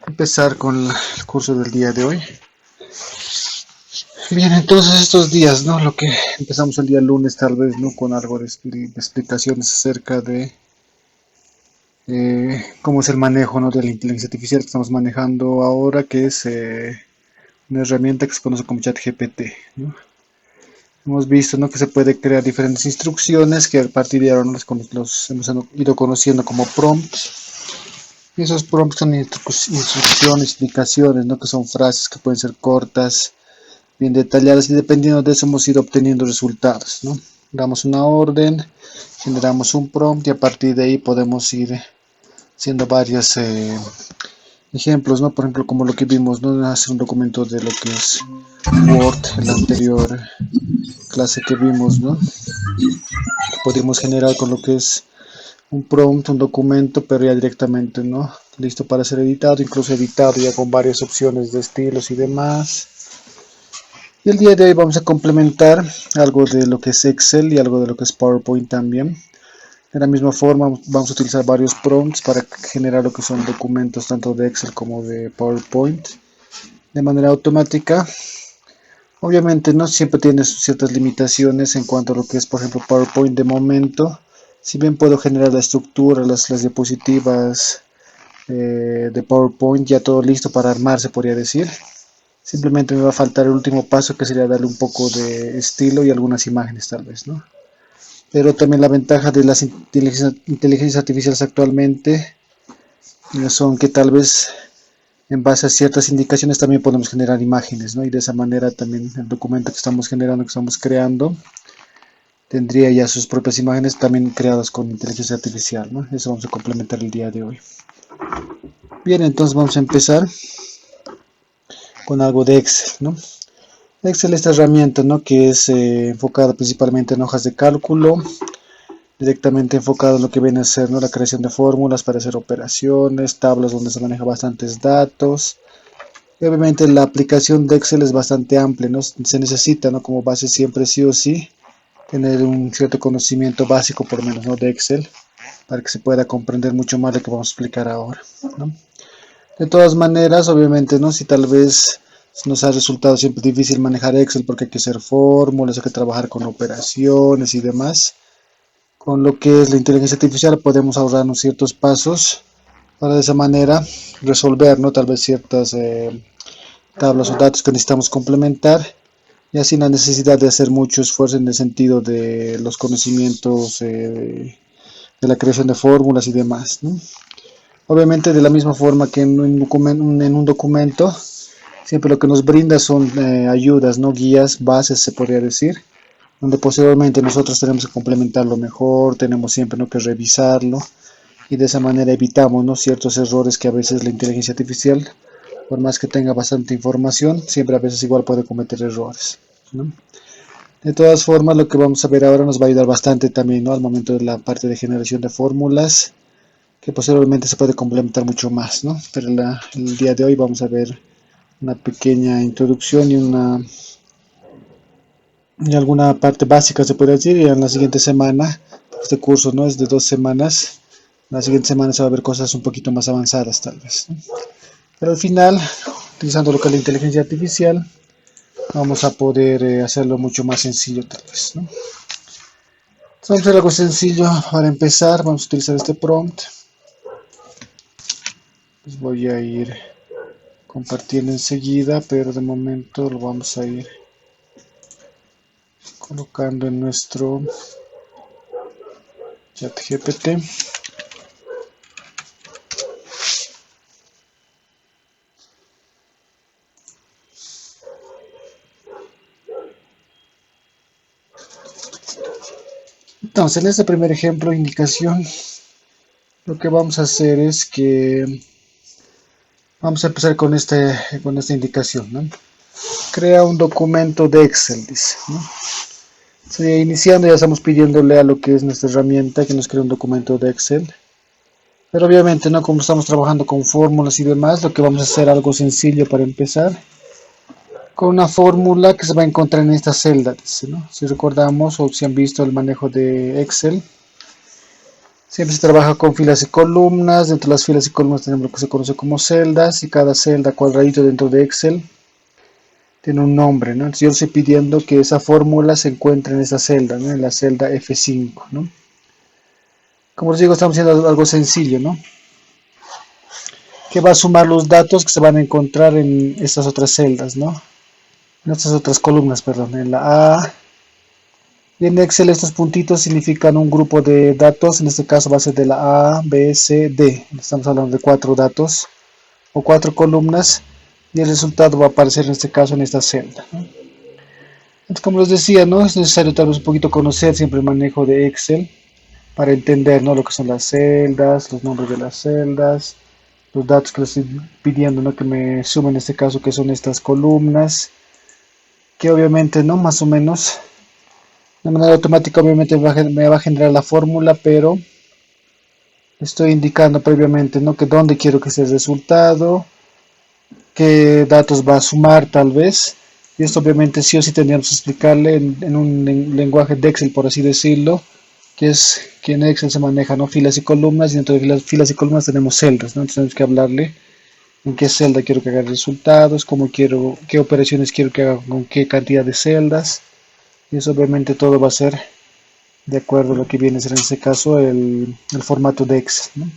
Empezar con el curso del día de hoy. Bien, entonces estos días, ¿no? Lo que empezamos el día lunes tal vez, ¿no? Con algo de explicaciones acerca de cómo es el manejo, ¿no? De la inteligencia artificial que estamos manejando ahora, que es una herramienta que se conoce como ChatGPT, ¿no? Hemos visto, ¿no? Que se puede crear diferentes instrucciones que a partir de ahora los hemos ido conociendo como prompts. Y esos prompts son instrucciones, indicaciones, ¿no? Que son frases que pueden ser cortas, bien detalladas, y dependiendo de eso hemos ido obteniendo resultados, ¿no? Damos una orden, generamos un prompt y a partir de ahí podemos ir haciendo varios ejemplos, ¿no? Por ejemplo, como lo que vimos, ¿no? Hacer un documento de lo que es Word, en la anterior clase que vimos, ¿no? Que podemos generar con lo que es un prompt, un documento, pero ya directamente, ¿no? Listo para ser editado, incluso editado ya con varias opciones de estilos y demás. Y el día de hoy vamos a complementar algo de lo que es Excel y algo de lo que es PowerPoint también. De la misma forma vamos a utilizar varios prompts para generar lo que son documentos tanto de Excel como de PowerPoint de manera automática. Obviamente no siempre tiene ciertas limitaciones en cuanto a lo que es, por ejemplo, PowerPoint de momento. Si bien puedo generar la estructura, las diapositivas de PowerPoint, ya todo listo para armarse, podría decir. Simplemente me va a faltar el último paso, que sería darle un poco de estilo y algunas imágenes tal vez, ¿no? Pero también la ventaja de las inteligencias artificiales actualmente son que tal vez en base a ciertas indicaciones también podemos generar imágenes, ¿no? Y de esa manera también el documento que estamos generando, que estamos creando, tendría ya sus propias imágenes también creadas con inteligencia artificial, ¿no? Eso vamos a complementar el día de hoy. Bien, entonces vamos a empezar con algo de Excel, ¿no? Excel, esta herramienta, ¿no? Que es enfocada principalmente en hojas de cálculo, directamente enfocado en lo que viene a ser, ¿no? La creación de fórmulas para hacer operaciones, tablas donde se maneja bastantes datos. Y obviamente la aplicación de Excel es bastante amplia, ¿no? Se necesita, ¿no? Como base siempre sí o sí tener un cierto conocimiento básico por lo menos, ¿no? De Excel, para que se pueda comprender mucho más lo que vamos a explicar ahora, ¿no? De todas maneras, obviamente, ¿no? Si tal vez nos ha resultado siempre difícil manejar Excel porque hay que hacer fórmulas, hay que trabajar con operaciones y demás, con lo que es la inteligencia artificial podemos ahorrarnos ciertos pasos para de esa manera resolver, ¿no? Tal vez ciertas tablas o datos que necesitamos complementar, y así la necesidad de hacer mucho esfuerzo en el sentido de los conocimientos de la creación de fórmulas y demás, ¿no? Obviamente de la misma forma que en un documento siempre lo que nos brinda son ayudas, no guías, bases se podría decir, donde posteriormente nosotros tenemos que complementarlo mejor, tenemos siempre, ¿no? Que revisarlo, y de esa manera evitamos, ¿no? Ciertos errores que a veces la inteligencia artificial, por más que tenga bastante información, siempre a veces igual puede cometer errores, ¿no? De todas formas, lo que vamos a ver ahora nos va a ayudar bastante también, ¿no? Al momento de la parte de generación de fórmulas, que posteriormente se puede complementar mucho más, ¿no? Pero el día de hoy vamos a ver una pequeña introducción y alguna parte básica se puede decir, y en la siguiente semana, este curso no es de 2 semanas, la siguiente semana se va a ver cosas un poquito más avanzadas tal vez, ¿no? Pero al final, utilizando lo que es la inteligencia artificial, vamos a poder hacerlo mucho más sencillo tal vez, ¿no? Entonces vamos a hacer algo sencillo para empezar, vamos a utilizar este prompt. Les voy a ir compartiendo enseguida, pero de momento lo vamos a ir colocando en nuestro chat GPT. Entonces, en este primer ejemplo, indicación, lo que vamos a hacer es que vamos a empezar con esta indicación, ¿no? Crea un documento de Excel, dice, ¿no? Iniciando ya estamos pidiéndole a lo que es nuestra herramienta que nos cree un documento de Excel. Pero obviamente, ¿no? Como estamos trabajando con fórmulas y demás, lo que vamos a hacer algo sencillo para empezar, con una fórmula que se va a encontrar en esta celda, dice, ¿no? Si recordamos o si han visto el manejo de Excel, Siempre se trabaja con filas y columnas. Dentro de las filas y columnas tenemos lo que se conoce como celdas, y cada celda, cuadradito dentro de Excel, tiene un nombre, ¿no? Entonces yo estoy pidiendo que esa fórmula se encuentre en esa celda, ¿no? En la celda F5, ¿no? Como les digo, estamos haciendo algo sencillo, ¿no? Que va a sumar los datos que se van a encontrar en estas otras celdas, ¿no? En estas otras columnas, perdón, en la A. Y en Excel estos puntitos significan un grupo de datos, en este caso va a ser de la A, B, C, D. Estamos hablando de 4 datos o 4 columnas, y el resultado va a aparecer en este caso en esta celda, ¿no? Entonces, como les decía, ¿no? Es necesario tal vez un poquito conocer siempre el manejo de Excel para entender, ¿no? Lo que son las celdas, los nombres de las celdas, los datos que les estoy pidiendo, ¿no? Que me sumen en este caso, que son estas columnas, que obviamente, ¿no? Más o menos de manera automática obviamente me va a generar la fórmula, pero estoy indicando previamente, ¿no? Que dónde quiero que sea el resultado, qué datos va a sumar tal vez. Y esto obviamente sí o sí tendríamos que explicarle en un lenguaje de Excel, por así decirlo, que es que en Excel se maneja, ¿no? Filas y columnas, y dentro de las filas y columnas tenemos celdas, ¿no? Entonces tenemos que hablarle en qué celda quiero que haga resultados, cómo quiero, qué operaciones quiero que haga con qué cantidad de celdas. Y eso obviamente todo va a ser de acuerdo a lo que viene a ser en este caso el formato de Excel, ¿no?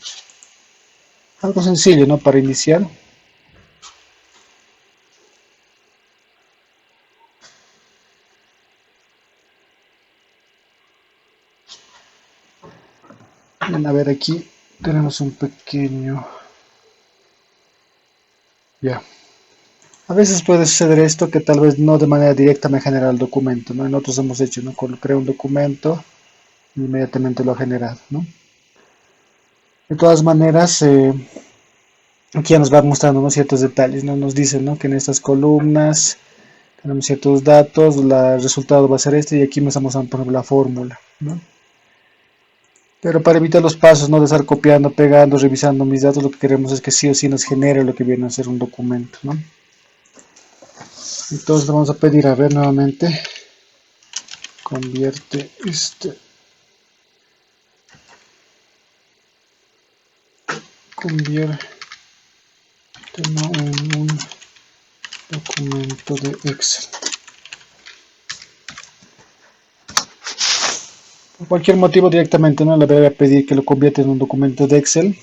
Algo sencillo, ¿no? Para iniciar. Bien, a ver, aquí tenemos un pequeño... Ya. A veces puede suceder esto, que tal vez no de manera directa me genera el documento, ¿no? En otros hemos hecho, ¿no? Cuando creo un documento, inmediatamente lo ha generado, ¿no? De todas maneras, aquí ya nos va mostrando, ¿no? Ciertos detalles, ¿no? Nos dice, ¿no? Que en estas columnas tenemos ciertos datos, el resultado va a ser este, y aquí me está mostrando, por ejemplo, la fórmula, ¿no? Pero para evitar los pasos, ¿no? De estar copiando, pegando, revisando mis datos, lo que queremos es que sí o sí nos genere lo que viene a ser un documento, ¿no? Entonces le vamos a pedir, a ver, nuevamente, convierte conviértelo en un documento de Excel. Por cualquier motivo directamente, ¿no? Le voy a pedir que lo convierta en un documento de Excel.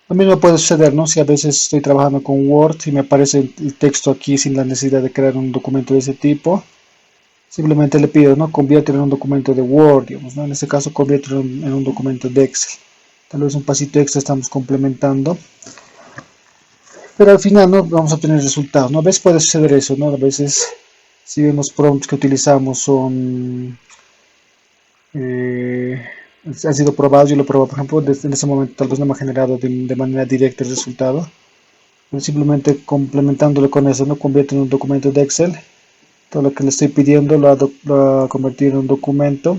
Lo mismo puede suceder, ¿no? Si a veces estoy trabajando con Word y me aparece el texto aquí sin la necesidad de crear un documento de ese tipo, simplemente le pido, ¿no? Conviértelo en un documento de Word, digamos, ¿no? En este caso, conviértelo en un documento de Excel. Tal vez un pasito extra estamos complementando, pero al final, ¿no? Vamos a obtener resultados, ¿no? A veces puede suceder eso, ¿no? A veces, si vemos prompts que utilizamos son... han sido probados, yo lo he probado, por ejemplo, en ese momento tal vez no me ha generado de manera directa el resultado, pero simplemente complementándolo con eso, ¿no? Convierte en un documento de Excel. Todo lo que le estoy pidiendo lo ha convertido en un documento,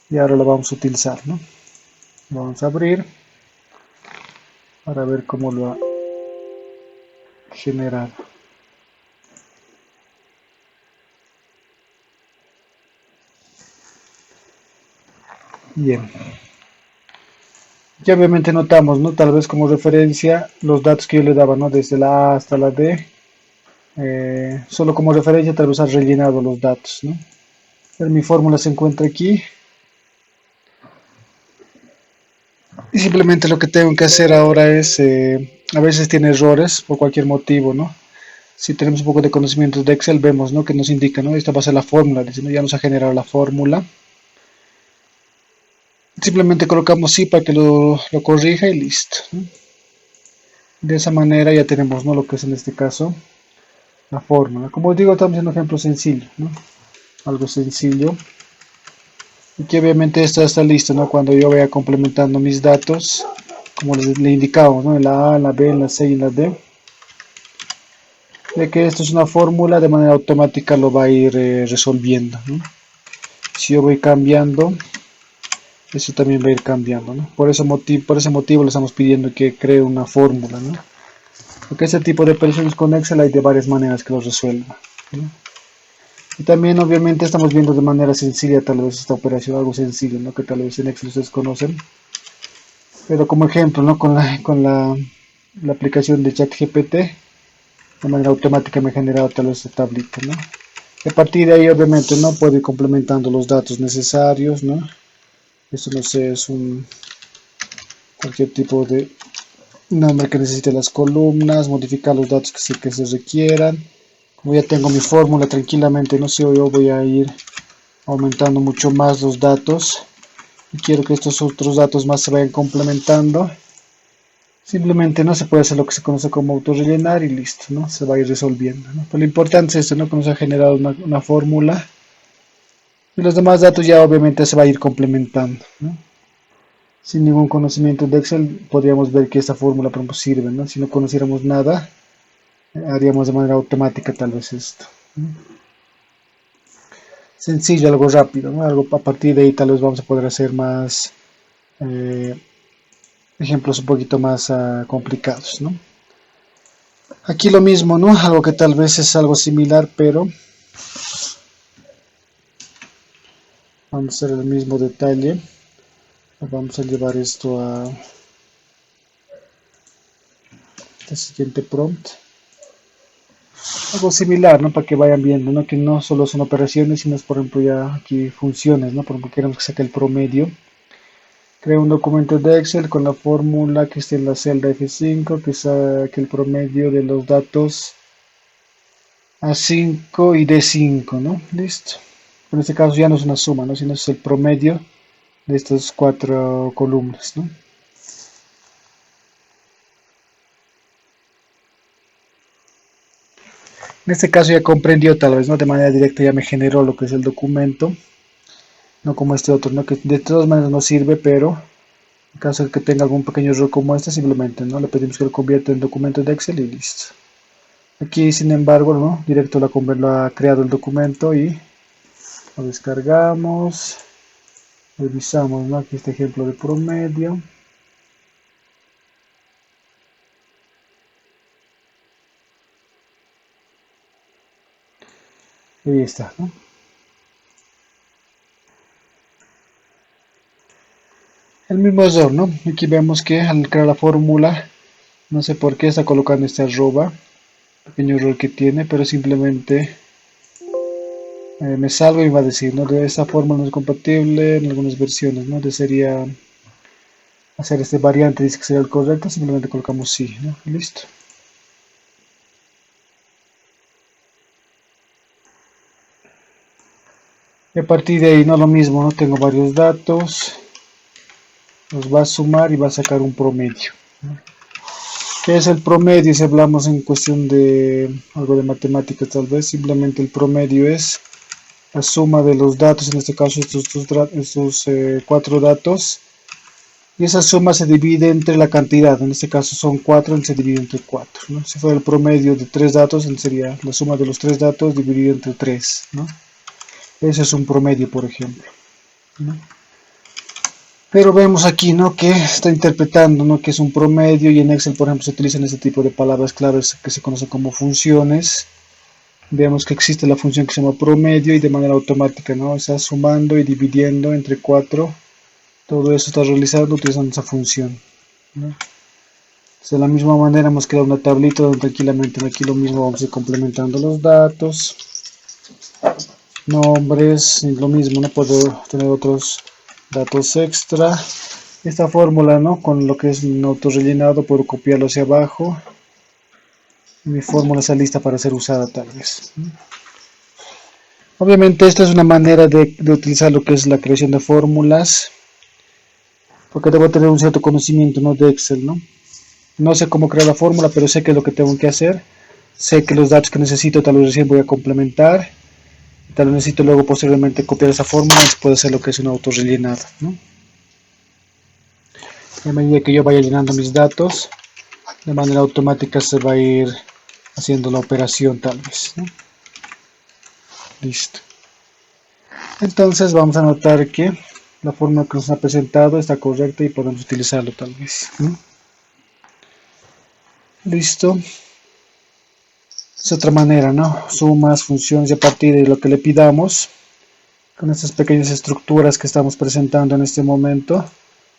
y ahora lo vamos a utilizar, ¿no? Lo vamos a abrir para ver cómo lo ha generado. Bien. Ya obviamente notamos, ¿no? Tal vez como referencia los datos que yo le daba, ¿no? Desde la A hasta la D. Solo como referencia tal vez ha rellenado los datos, ¿no? Pero mi fórmula se encuentra aquí. Y simplemente lo que tengo que hacer ahora es, a veces tiene errores por cualquier motivo, ¿no? Si tenemos un poco de conocimientos de Excel, vemos, ¿no? Que nos indica, ¿no? Esta va a ser la fórmula, dice, ¿no? Ya nos ha generado la fórmula. Simplemente colocamos sí para que lo corrija y listo, ¿no? De esa manera ya tenemos, ¿no? Lo que es en este caso la fórmula. Como os digo, estamos haciendo un ejemplo sencillo, ¿no? Algo sencillo. Y que obviamente esto está listo, ¿no? Cuando yo vaya complementando mis datos, como le indicamos, ¿no? En la A, en la B, en la C y en la D. Ya que esto es una fórmula, de manera automática lo va a ir resolviendo, ¿no? Si yo voy cambiando, eso también va a ir cambiando, ¿no? Por ese motivo le estamos pidiendo que cree una fórmula, ¿no? Porque este tipo de operaciones con Excel hay de varias maneras que lo resuelva, ¿no? Y también obviamente estamos viendo de manera sencilla tal vez esta operación, algo sencillo, ¿no? Que tal vez en Excel ustedes conocen. Pero como ejemplo, ¿no? La aplicación de ChatGPT, de manera automática me ha generado tal vez esta tablita, ¿no? Y a partir de ahí obviamente, ¿no? Puedo ir complementando los datos necesarios, ¿no? Esto no sé, es cualquier tipo de nombre que necesite las columnas, modificar los datos que se requieran. Como ya tengo mi fórmula tranquilamente, no sé, yo voy a ir aumentando mucho más los datos y quiero que estos otros datos más se vayan complementando. Simplemente no se puede hacer lo que se conoce como autorrellenar y listo, ¿no? Se va a ir resolviendo, ¿no? Pero lo importante es esto, ¿no? Que nos ha generado una fórmula y los demás datos ya obviamente se va a ir complementando, ¿no? Sin ningún conocimiento de Excel podríamos ver que esta fórmula por ejemplo sirve, ¿no? Si no conociéramos nada, haríamos de manera automática tal vez esto, ¿no? Sencillo, algo rápido, ¿no? Algo a partir de ahí tal vez vamos a poder hacer más eh, ejemplos un poquito más complicados, ¿no? Aquí lo mismo, ¿no? Algo que tal vez es algo similar, pero vamos a hacer el mismo detalle. Vamos a llevar esto a este siguiente prompt. Algo similar, ¿no? Para que vayan viendo, ¿no? Que no solo son operaciones, sino es, por ejemplo, ya aquí funciones, ¿no? Por ejemplo, queremos que saque el promedio. Creo un documento de Excel con la fórmula que esté en la celda F5, que saque el promedio de los datos A5 y D5, ¿no? Listo. En este caso ya no es una suma, ¿no? Sino es el promedio de estas cuatro columnas, ¿no? En este caso ya comprendió tal vez, ¿no? De manera directa ya me generó lo que es el documento, no como este otro, ¿no? Que de todas maneras no sirve, pero en caso de que tenga algún pequeño error como este, simplemente, ¿no? Le pedimos que lo convierta en documento de Excel y listo. Aquí, sin embargo, ¿no? Directo lo ha creado el documento y lo descargamos, revisamos, ¿no? Aquí este ejemplo de promedio. Y ahí está, ¿no? El mismo error, ¿no? Aquí vemos que al crear la fórmula, no sé por qué está colocando este arroba, pequeño error que tiene, pero simplemente me salgo y va a decir, ¿no? De esta fórmula no es compatible en algunas versiones, ¿no? Desearía hacer este variante, dice que sería el correcto, simplemente colocamos sí, ¿no? Y listo. Y a partir de ahí, no lo mismo, ¿no? Tengo varios datos, los va a sumar y va a sacar un promedio, ¿no? ¿Qué es el promedio? Si hablamos en cuestión de algo de matemáticas tal vez, simplemente el promedio es la suma de los datos, en este caso estos cuatro datos, y esa suma se divide entre la cantidad, en este caso son 4, se divide entre 4, ¿no? Si fuera el promedio de tres datos, sería la suma de los tres datos dividido entre 3, ¿no? Ese es un promedio, por ejemplo, ¿no? Pero vemos aquí, ¿no? Que está interpretando, ¿no? Que es un promedio y en Excel, por ejemplo, se utilizan este tipo de palabras claves que se conocen como funciones. Vemos que existe la función que se llama promedio y de manera automática, ¿no? Está sumando y dividiendo entre 4. Todo eso está realizando utilizando esa función, ¿no? De la misma manera hemos creado una tablita donde tranquilamente aquí lo mismo vamos a ir complementando los datos, nombres, lo mismo, no puedo tener otros datos extra. Esta fórmula, ¿no? Con lo que es un autorrellenado puedo copiarlo hacia abajo. Mi fórmula está lista para ser usada tal vez, ¿no? Obviamente esta es una manera de utilizar lo que es la creación de fórmulas, porque debo tener un cierto conocimiento, ¿no? De Excel, ¿no? No sé cómo crear la fórmula, pero sé que es lo que tengo que hacer. Sé que los datos que necesito tal vez recién voy a complementar. Tal vez necesito luego posteriormente copiar esa fórmula y puede ser lo que es un autorrellenado, ¿no? A medida que yo vaya llenando mis datos, de manera automática se va a ir haciendo la operación tal vez, ¿no? Listo. Entonces vamos a notar que la fórmula que nos ha presentado está correcta y podemos utilizarlo tal vez, ¿no? Listo. Es otra manera, ¿no? Sumas, funciones y a partir de lo que le pidamos, con estas pequeñas estructuras que estamos presentando en este momento,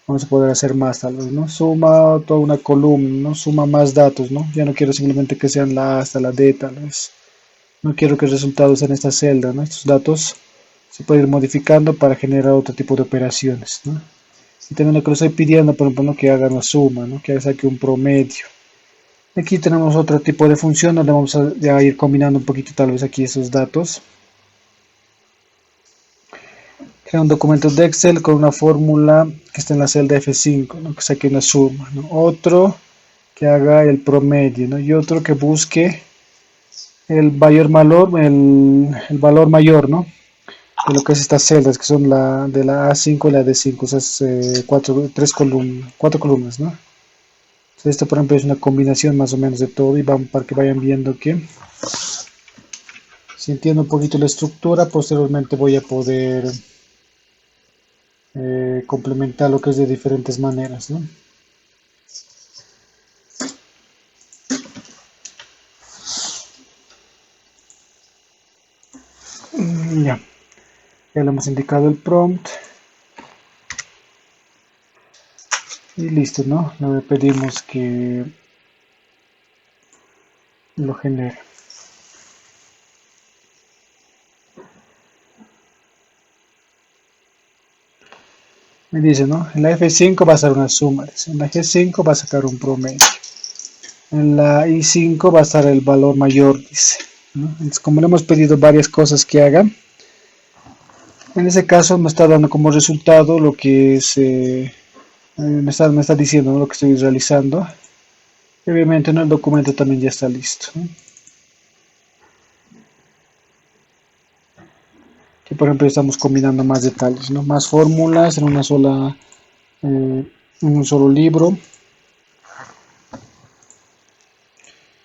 vamos a poder hacer más tal vez, ¿no? Suma toda una columna, ¿no? Suma más datos, ¿no? Ya no quiero simplemente que sean la A hasta la D tal vez. No quiero que el resultado sea en esta celda, ¿no? Estos datos se pueden ir modificando para generar otro tipo de operaciones, ¿no? Y también lo que le estoy pidiendo, por ejemplo, ¿no? Que haga una suma, ¿no? Que saque un promedio. Aquí tenemos otro tipo de función donde vamos a ir combinando un poquito tal vez aquí esos datos. Crea un documento de Excel con una fórmula que está en la celda F5, ¿no? Que saque una suma, ¿no? Otro que haga el promedio, ¿no? Y otro que busque el mayor valor, el valor mayor, ¿no? De lo que es estas celdas, que son la de la A5 y la D5, esas cuatro columnas, ¿no? Entonces, esto, por ejemplo, es una combinación más o menos de todo y vamos para que vayan viendo que si entiendo un poquito la estructura, posteriormente voy a poder complementar lo que es de diferentes maneras, ¿no? Ya, ya le hemos indicado el prompt y listo, ¿no? Le pedimos que lo genere. Me dice, ¿no? En la F5 va a ser una suma, en la G5 va a sacar un promedio, en la I5 va a estar el valor mayor, dice, ¿no? Entonces, como le hemos pedido varias cosas que haga, en ese caso me está dando como resultado lo que me está diciendo, ¿no? Lo que estoy realizando. Y obviamente, ¿no? El documento también ya está listo, ¿no? Aquí, por ejemplo, estamos combinando más detalles, ¿no? Más fórmulas en una sola, en un solo libro.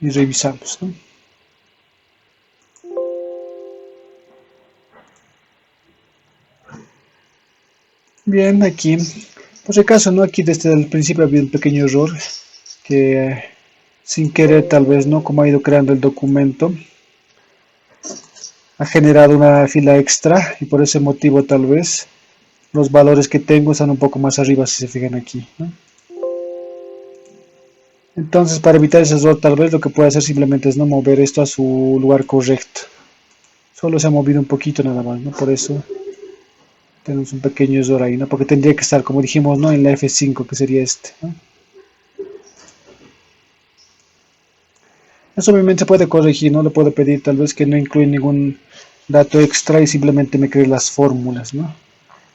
Y revisamos, ¿no? Bien, aquí, por si acaso, ¿no? Aquí desde el principio había un pequeño error que sin querer, tal vez, ¿no? Como ha ido creando el documento, ha generado una fila extra y por ese motivo, tal vez, los valores que tengo están un poco más arriba, si se fijan aquí, ¿no? Entonces, para evitar ese error, tal vez lo que puedo hacer simplemente es no mover esto a su lugar correcto. Solo se ha movido un poquito nada más, ¿no? Por eso tenemos un pequeño error ahí, ¿no? Porque tendría que estar, como dijimos, ¿no? En la F5, que sería este, ¿no? Eso obviamente se puede corregir, ¿no? Le puedo pedir tal vez que no incluya ningún dato extra y simplemente me cree las fórmulas, ¿no?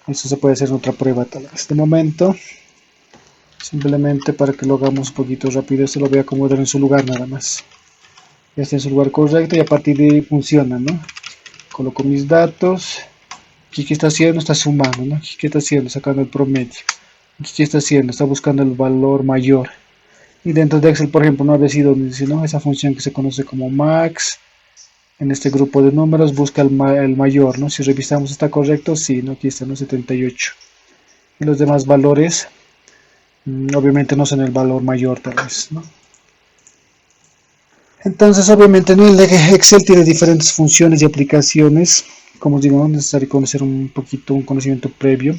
Eso se puede hacer en otra prueba tal vez. De momento, simplemente para que lo hagamos un poquito rápido, esto lo voy a acomodar en su lugar nada más. Ya está en su lugar correcto y a partir de ahí funciona, ¿no? Coloco mis datos. Aquí qué está haciendo, está sumando, ¿no? Aquí qué está haciendo, sacando el promedio. Aquí qué está haciendo, está buscando el valor mayor. Y dentro de Excel, por ejemplo, no ha sido, ¿no? Esa función que se conoce como max. En este grupo de números busca el mayor, ¿no? Si revisamos está correcto, sí, ¿no? Aquí está, ¿no? 78. Y los demás valores, obviamente no son el valor mayor tal vez, ¿no? Entonces, obviamente, ¿no? El Excel tiene diferentes funciones y aplicaciones. Como os digo, ¿no? Es necesario conocer un poquito, un conocimiento previo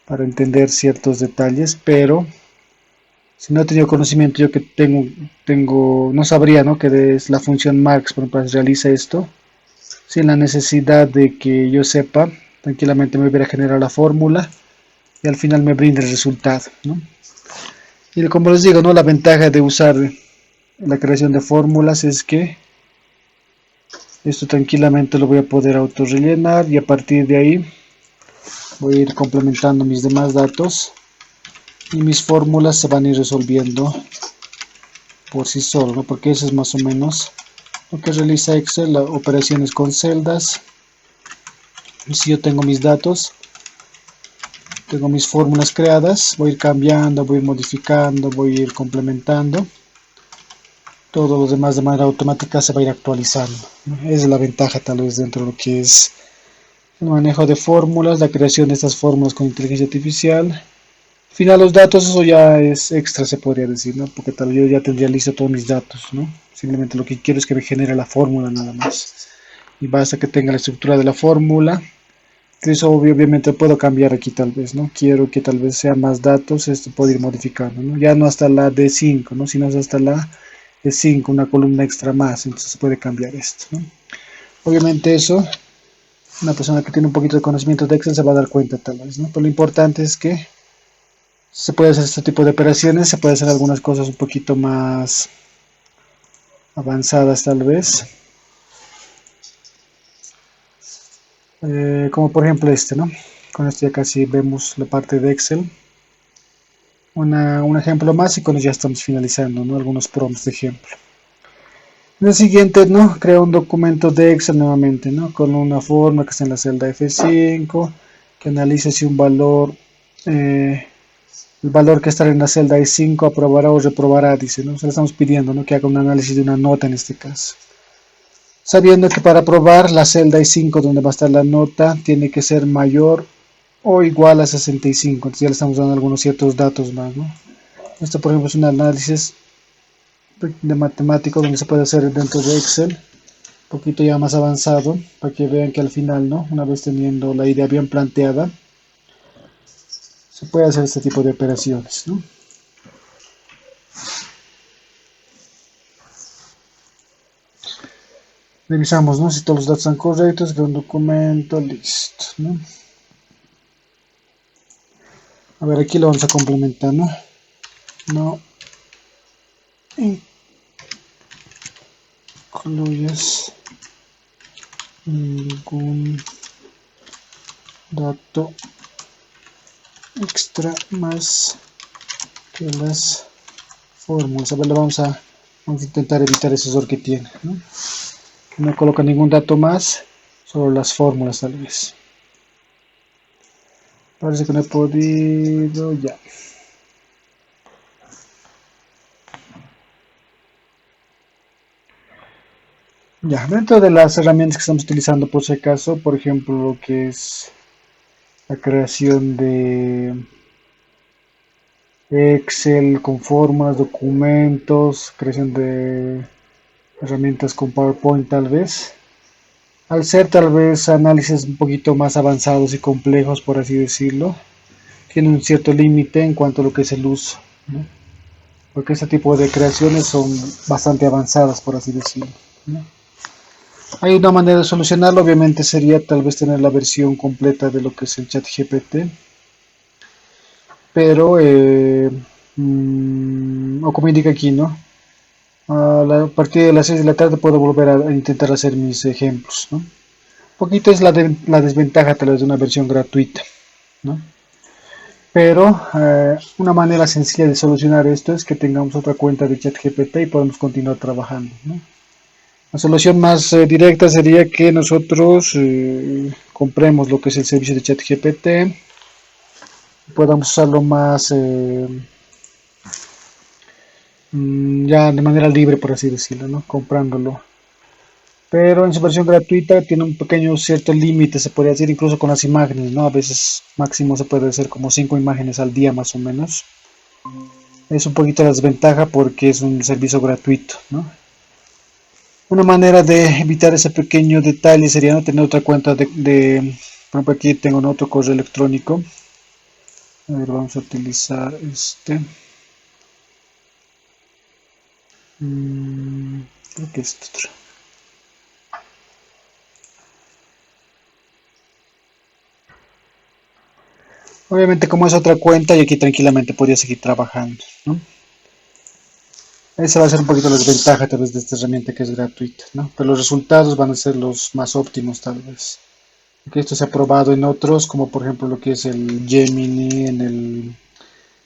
para entender ciertos detalles, pero si no he tenido conocimiento, yo que no sabría, ¿no? Que es la función max, por ejemplo, realiza esto, sin la necesidad de que yo sepa, tranquilamente me hubiera generado la fórmula y al final me brinda el resultado, ¿no? Y como les digo, ¿no? La ventaja de usar la creación de fórmulas es que esto tranquilamente lo voy a poder autorrellenar y a partir de ahí voy a ir complementando mis demás datos y mis fórmulas se van a ir resolviendo por sí solo, ¿no? Porque eso es más o menos lo que realiza Excel, las operaciones con celdas. Si yo tengo mis datos, tengo mis fórmulas creadas, voy a ir cambiando, voy a ir modificando, voy a ir complementando. Todo lo demás de manera automática se va a ir actualizando, ¿no? Esa es la ventaja tal vez dentro de lo que es el manejo de fórmulas, la creación de estas fórmulas con inteligencia artificial, final los datos, eso ya es extra, se podría decir, ¿no? Porque tal vez yo ya tendría listo todos mis datos, ¿no? Simplemente lo que quiero es que me genere la fórmula nada más. Y basta que tenga la estructura de la fórmula. Que eso obviamente puedo cambiar aquí tal vez, ¿no? Quiero que tal vez sea más datos, esto puedo ir modificando, ¿no? Ya no hasta la D5, ¿no? Sino hasta la D5, una columna extra más, entonces se puede cambiar esto, ¿no? Obviamente eso, una persona que tiene un poquito de conocimiento de Excel se va a dar cuenta tal vez, ¿no? Pero lo importante es que se puede hacer este tipo de operaciones, se puede hacer algunas cosas un poquito más avanzadas tal vez, como por ejemplo este, ¿no? Con esto ya casi vemos la parte de Excel. Un ejemplo más y con eso ya estamos finalizando, ¿no? Algunos prompts de ejemplo. En el siguiente, ¿no? Crea un documento de Excel nuevamente, ¿no? Con una forma que está en la celda F5, que analice si un valor, el valor que está en la celda E5 aprobará o reprobará, dice, ¿no? Se le estamos pidiendo, ¿no? Que haga un análisis de una nota en este caso. Sabiendo que para aprobar la celda E5 donde va a estar la nota tiene que ser mayor o igual a 65. Entonces ya le estamos dando algunos ciertos datos más, ¿no? Esto, por ejemplo, es un análisis de matemático donde se puede hacer dentro de Excel, un poquito ya más avanzado, para que vean que al final, ¿no? Una vez teniendo la idea bien planteada, se puede hacer este tipo de operaciones, ¿no? Revisamos, ¿no? Si todos los datos están correctos, que un documento, listo, ¿no? A ver, aquí lo vamos a complementar, ¿no? No incluyes ningún dato extra más que las fórmulas. A ver, vamos a intentar evitar ese error que tiene, ¿no? Que no coloca ningún dato más, solo las fórmulas tal vez. Parece que no he podido, ya. Ya, dentro de las herramientas que estamos utilizando por si acaso, por ejemplo, lo que es la creación de Excel con fórmulas, documentos, creación de herramientas con PowerPoint tal vez. Al ser tal vez análisis un poquito más avanzados y complejos, por así decirlo, tiene un cierto límite en cuanto a lo que es el uso, ¿no? Porque este tipo de creaciones son bastante avanzadas, por así decirlo, ¿no? Hay una manera de solucionarlo, obviamente sería tal vez tener la versión completa de lo que es el chat GPT, pero, o como indica aquí, ¿no? A partir de las 6 de la tarde puedo volver a intentar hacer mis ejemplos, ¿no? Un poquito es la desventaja tal vez de una versión gratuita, ¿no? Pero una manera sencilla de solucionar esto es que tengamos otra cuenta de ChatGPT y podemos continuar trabajando, ¿no? La solución más directa sería que nosotros compremos lo que es el servicio de ChatGPT, podamos usarlo más ya de manera libre, por así decirlo, ¿no? Comprándolo. Pero en su versión gratuita tiene un pequeño cierto límite, se podría decir incluso con las imágenes, ¿no? A veces máximo se puede hacer como 5 imágenes al día más o menos. Es un poquito la desventaja porque es un servicio gratuito, ¿no? Una manera de evitar ese pequeño detalle sería no tener otra cuenta por ejemplo, aquí tengo un otro correo electrónico. A ver, vamos a utilizar este. Creo que es otro. Obviamente como es otra cuenta y aquí tranquilamente podría seguir trabajando, ¿no? Esa va a ser un poquito la desventaja tal vez de esta herramienta que es gratuita, ¿no? Pero los resultados van a ser los más óptimos tal vez. Porque esto se ha probado en otros, como por ejemplo lo que es el Gemini, en el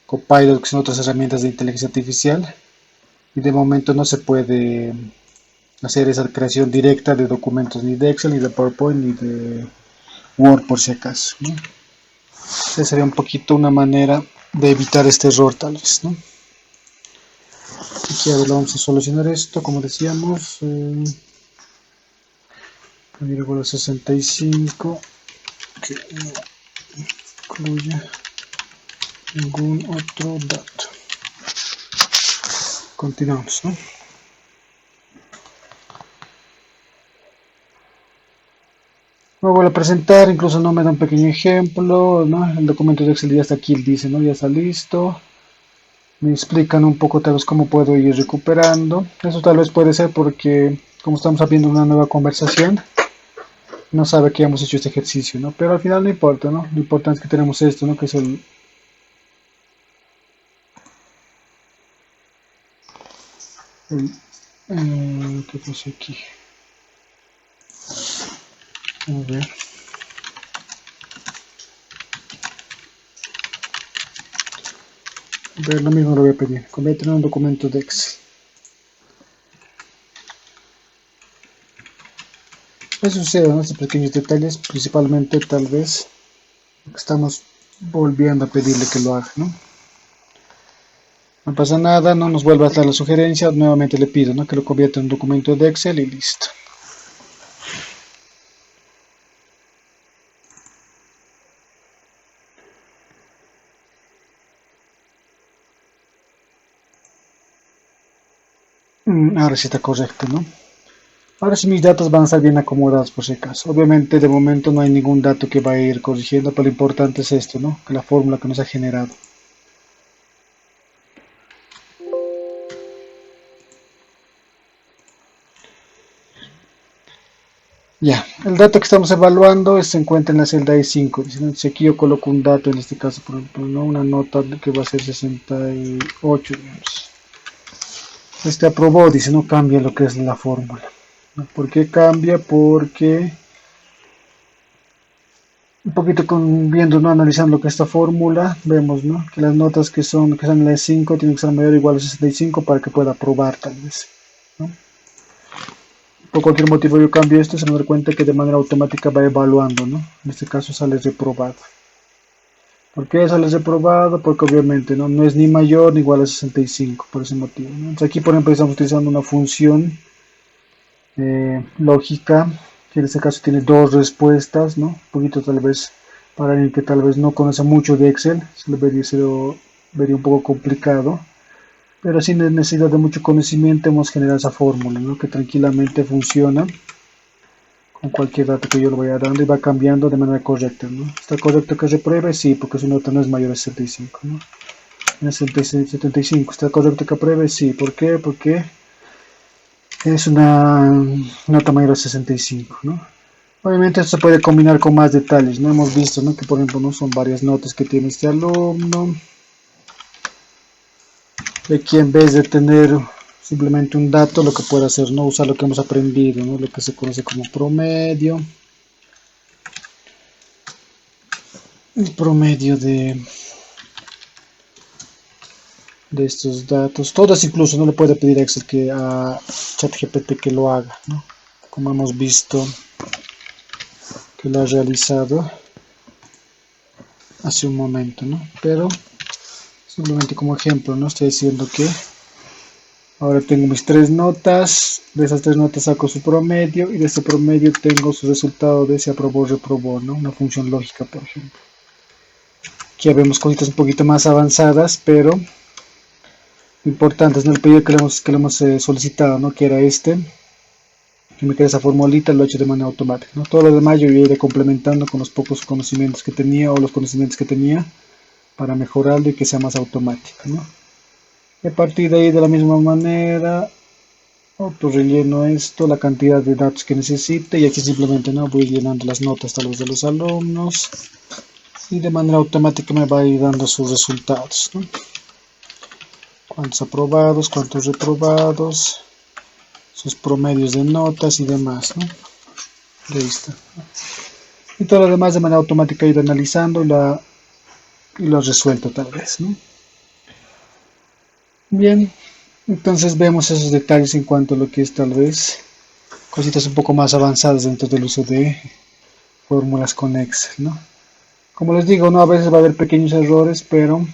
Copilot, que son otras herramientas de inteligencia artificial. Y de momento no se puede hacer esa creación directa de documentos ni de Excel, ni de PowerPoint, ni de Word por si acaso, ¿no? Esa sería un poquito una manera de evitar este error tal vez, ¿no? Aquí a ver, vamos a solucionar esto, como decíamos. Igual a 65 que incluya ningún otro dato. Continuamos, ¿no? Me vuelvo a presentar, incluso no me da un pequeño ejemplo, ¿no? El documento de Excel ya está aquí, dice, ¿no? Ya está listo. Me explican un poco tal vez cómo puedo ir recuperando. Eso tal vez puede ser porque, como estamos abriendo una nueva conversación, no sabe que hemos hecho este ejercicio, ¿no? Pero al final no importa, ¿no? Lo importante es que tenemos esto, ¿no? Que es ¿qué pasa aquí? A ver. A ver, lo mismo lo voy a pedir. Convierte en un documento de Excel. Eso sucede, ¿no? Estos pequeños detalles, principalmente tal vez estamos volviendo a pedirle que lo haga, ¿no? No pasa nada, no nos vuelva a dar la sugerencia, nuevamente le pido, ¿no? Que lo convierta en un documento de Excel y listo. Ahora sí está correcto, ¿no? Ahora sí mis datos van a estar bien acomodados por si acaso. Obviamente de momento no hay ningún dato que va a ir corrigiendo, pero lo importante es esto, ¿no? Que la fórmula que nos ha generado. Ya, el dato que estamos evaluando se encuentra en la celda E5. Si aquí yo coloco un dato, en este caso, por ejemplo, ¿no? Una nota que va a ser 68, digamos. Este aprobó, dice, no cambia lo que es la fórmula. ¿No? ¿Por qué cambia? Porque un poquito viendo, ¿no? Analizando lo que esta fórmula, vemos, ¿no? Que las notas que están en la E5 tienen que ser mayor o igual a 65 para que pueda aprobar tal vez, ¿no? Por cualquier motivo yo cambio esto, se me da cuenta que de manera automática va evaluando, ¿no? En este caso sale reprobado. ¿Por qué sale reprobado? Porque obviamente no es ni mayor ni igual a 65, por ese motivo, ¿no? Entonces aquí por ejemplo estamos utilizando una función lógica, que en este caso tiene dos respuestas, ¿no? Un poquito tal vez para alguien que tal vez no conoce mucho de Excel, se le vería un poco complicado, pero sin necesidad de mucho conocimiento hemos generado esa fórmula, ¿no? Que tranquilamente funciona con cualquier dato que yo le vaya dando y va cambiando de manera correcta, ¿no? ¿Está correcto que repruebe? Sí, porque su nota no es mayor a 65, ¿no? En 75, ¿está correcto que apruebe? Sí, ¿por qué? Porque es una nota mayor a 65, ¿no? Obviamente esto se puede combinar con más detalles, ¿no? Hemos visto, ¿no? Que por ejemplo, ¿no? Son varias notas que tiene este alumno. Aquí en vez de tener simplemente un dato, lo que puede hacer, ¿no? Usar lo que hemos aprendido, ¿no? Lo que se conoce como promedio. El promedio de estos datos. Todas incluso no le puede pedir a Excel que a ChatGPT que lo haga, ¿no? Como hemos visto que lo ha realizado hace un momento, ¿no? Pero simplemente como ejemplo, ¿no? Estoy diciendo que ahora tengo mis tres notas, de esas tres notas saco su promedio y de este promedio tengo su resultado de si aprobó o reprobó, ¿no? Una función lógica, por ejemplo. Aquí ya vemos cositas un poquito más avanzadas, pero importantes, ¿no? El pedido que le hemos solicitado, ¿no? Que era este, que me quede esa formulita, lo he hecho de manera automática, ¿no? Todo lo demás yo iré complementando con los pocos conocimientos que tenía o los conocimientos que tenía para mejorarlo y que sea más automático, ¿no? Y a partir de ahí, de la misma manera, auto relleno esto, la cantidad de datos que necesite y aquí simplemente no voy llenando las notas tal vez de los alumnos y de manera automática me va a ir dando sus resultados, ¿no? Cuántos aprobados, cuántos reprobados, sus promedios de notas y demás, ¿no? Ahí está. Y todo lo demás de manera automática he ido analizando y lo resuelto tal vez, ¿no? Bien, entonces vemos esos detalles en cuanto a lo que es tal vez cositas un poco más avanzadas dentro del uso de fórmulas con Excel, ¿no? Como les digo, ¿no? A veces va a haber pequeños errores, pero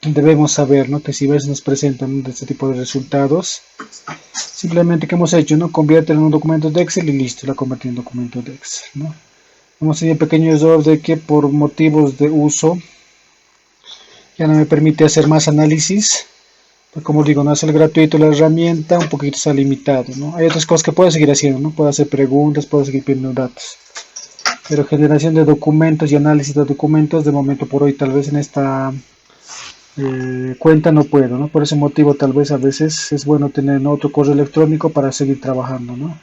debemos saber, ¿no? Que si a veces nos presentan este tipo de resultados, simplemente que hemos hecho, ¿no? Conviértelo en un documento de Excel y listo, la convertí en un documento de Excel, ¿no? Hemos tenido un pequeño error de que por motivos de uso Ya no me permite hacer más análisis. Pues como digo, no es el gratuito la herramienta, un poquito está limitado, ¿no? Hay otras cosas que puedo seguir haciendo, ¿no? Puedo hacer preguntas, puedo seguir pidiendo datos. Pero generación de documentos y análisis de documentos, de momento por hoy, tal vez en esta cuenta no puedo, ¿no? Por ese motivo, tal vez a veces es bueno tener otro correo electrónico para seguir trabajando, ¿no?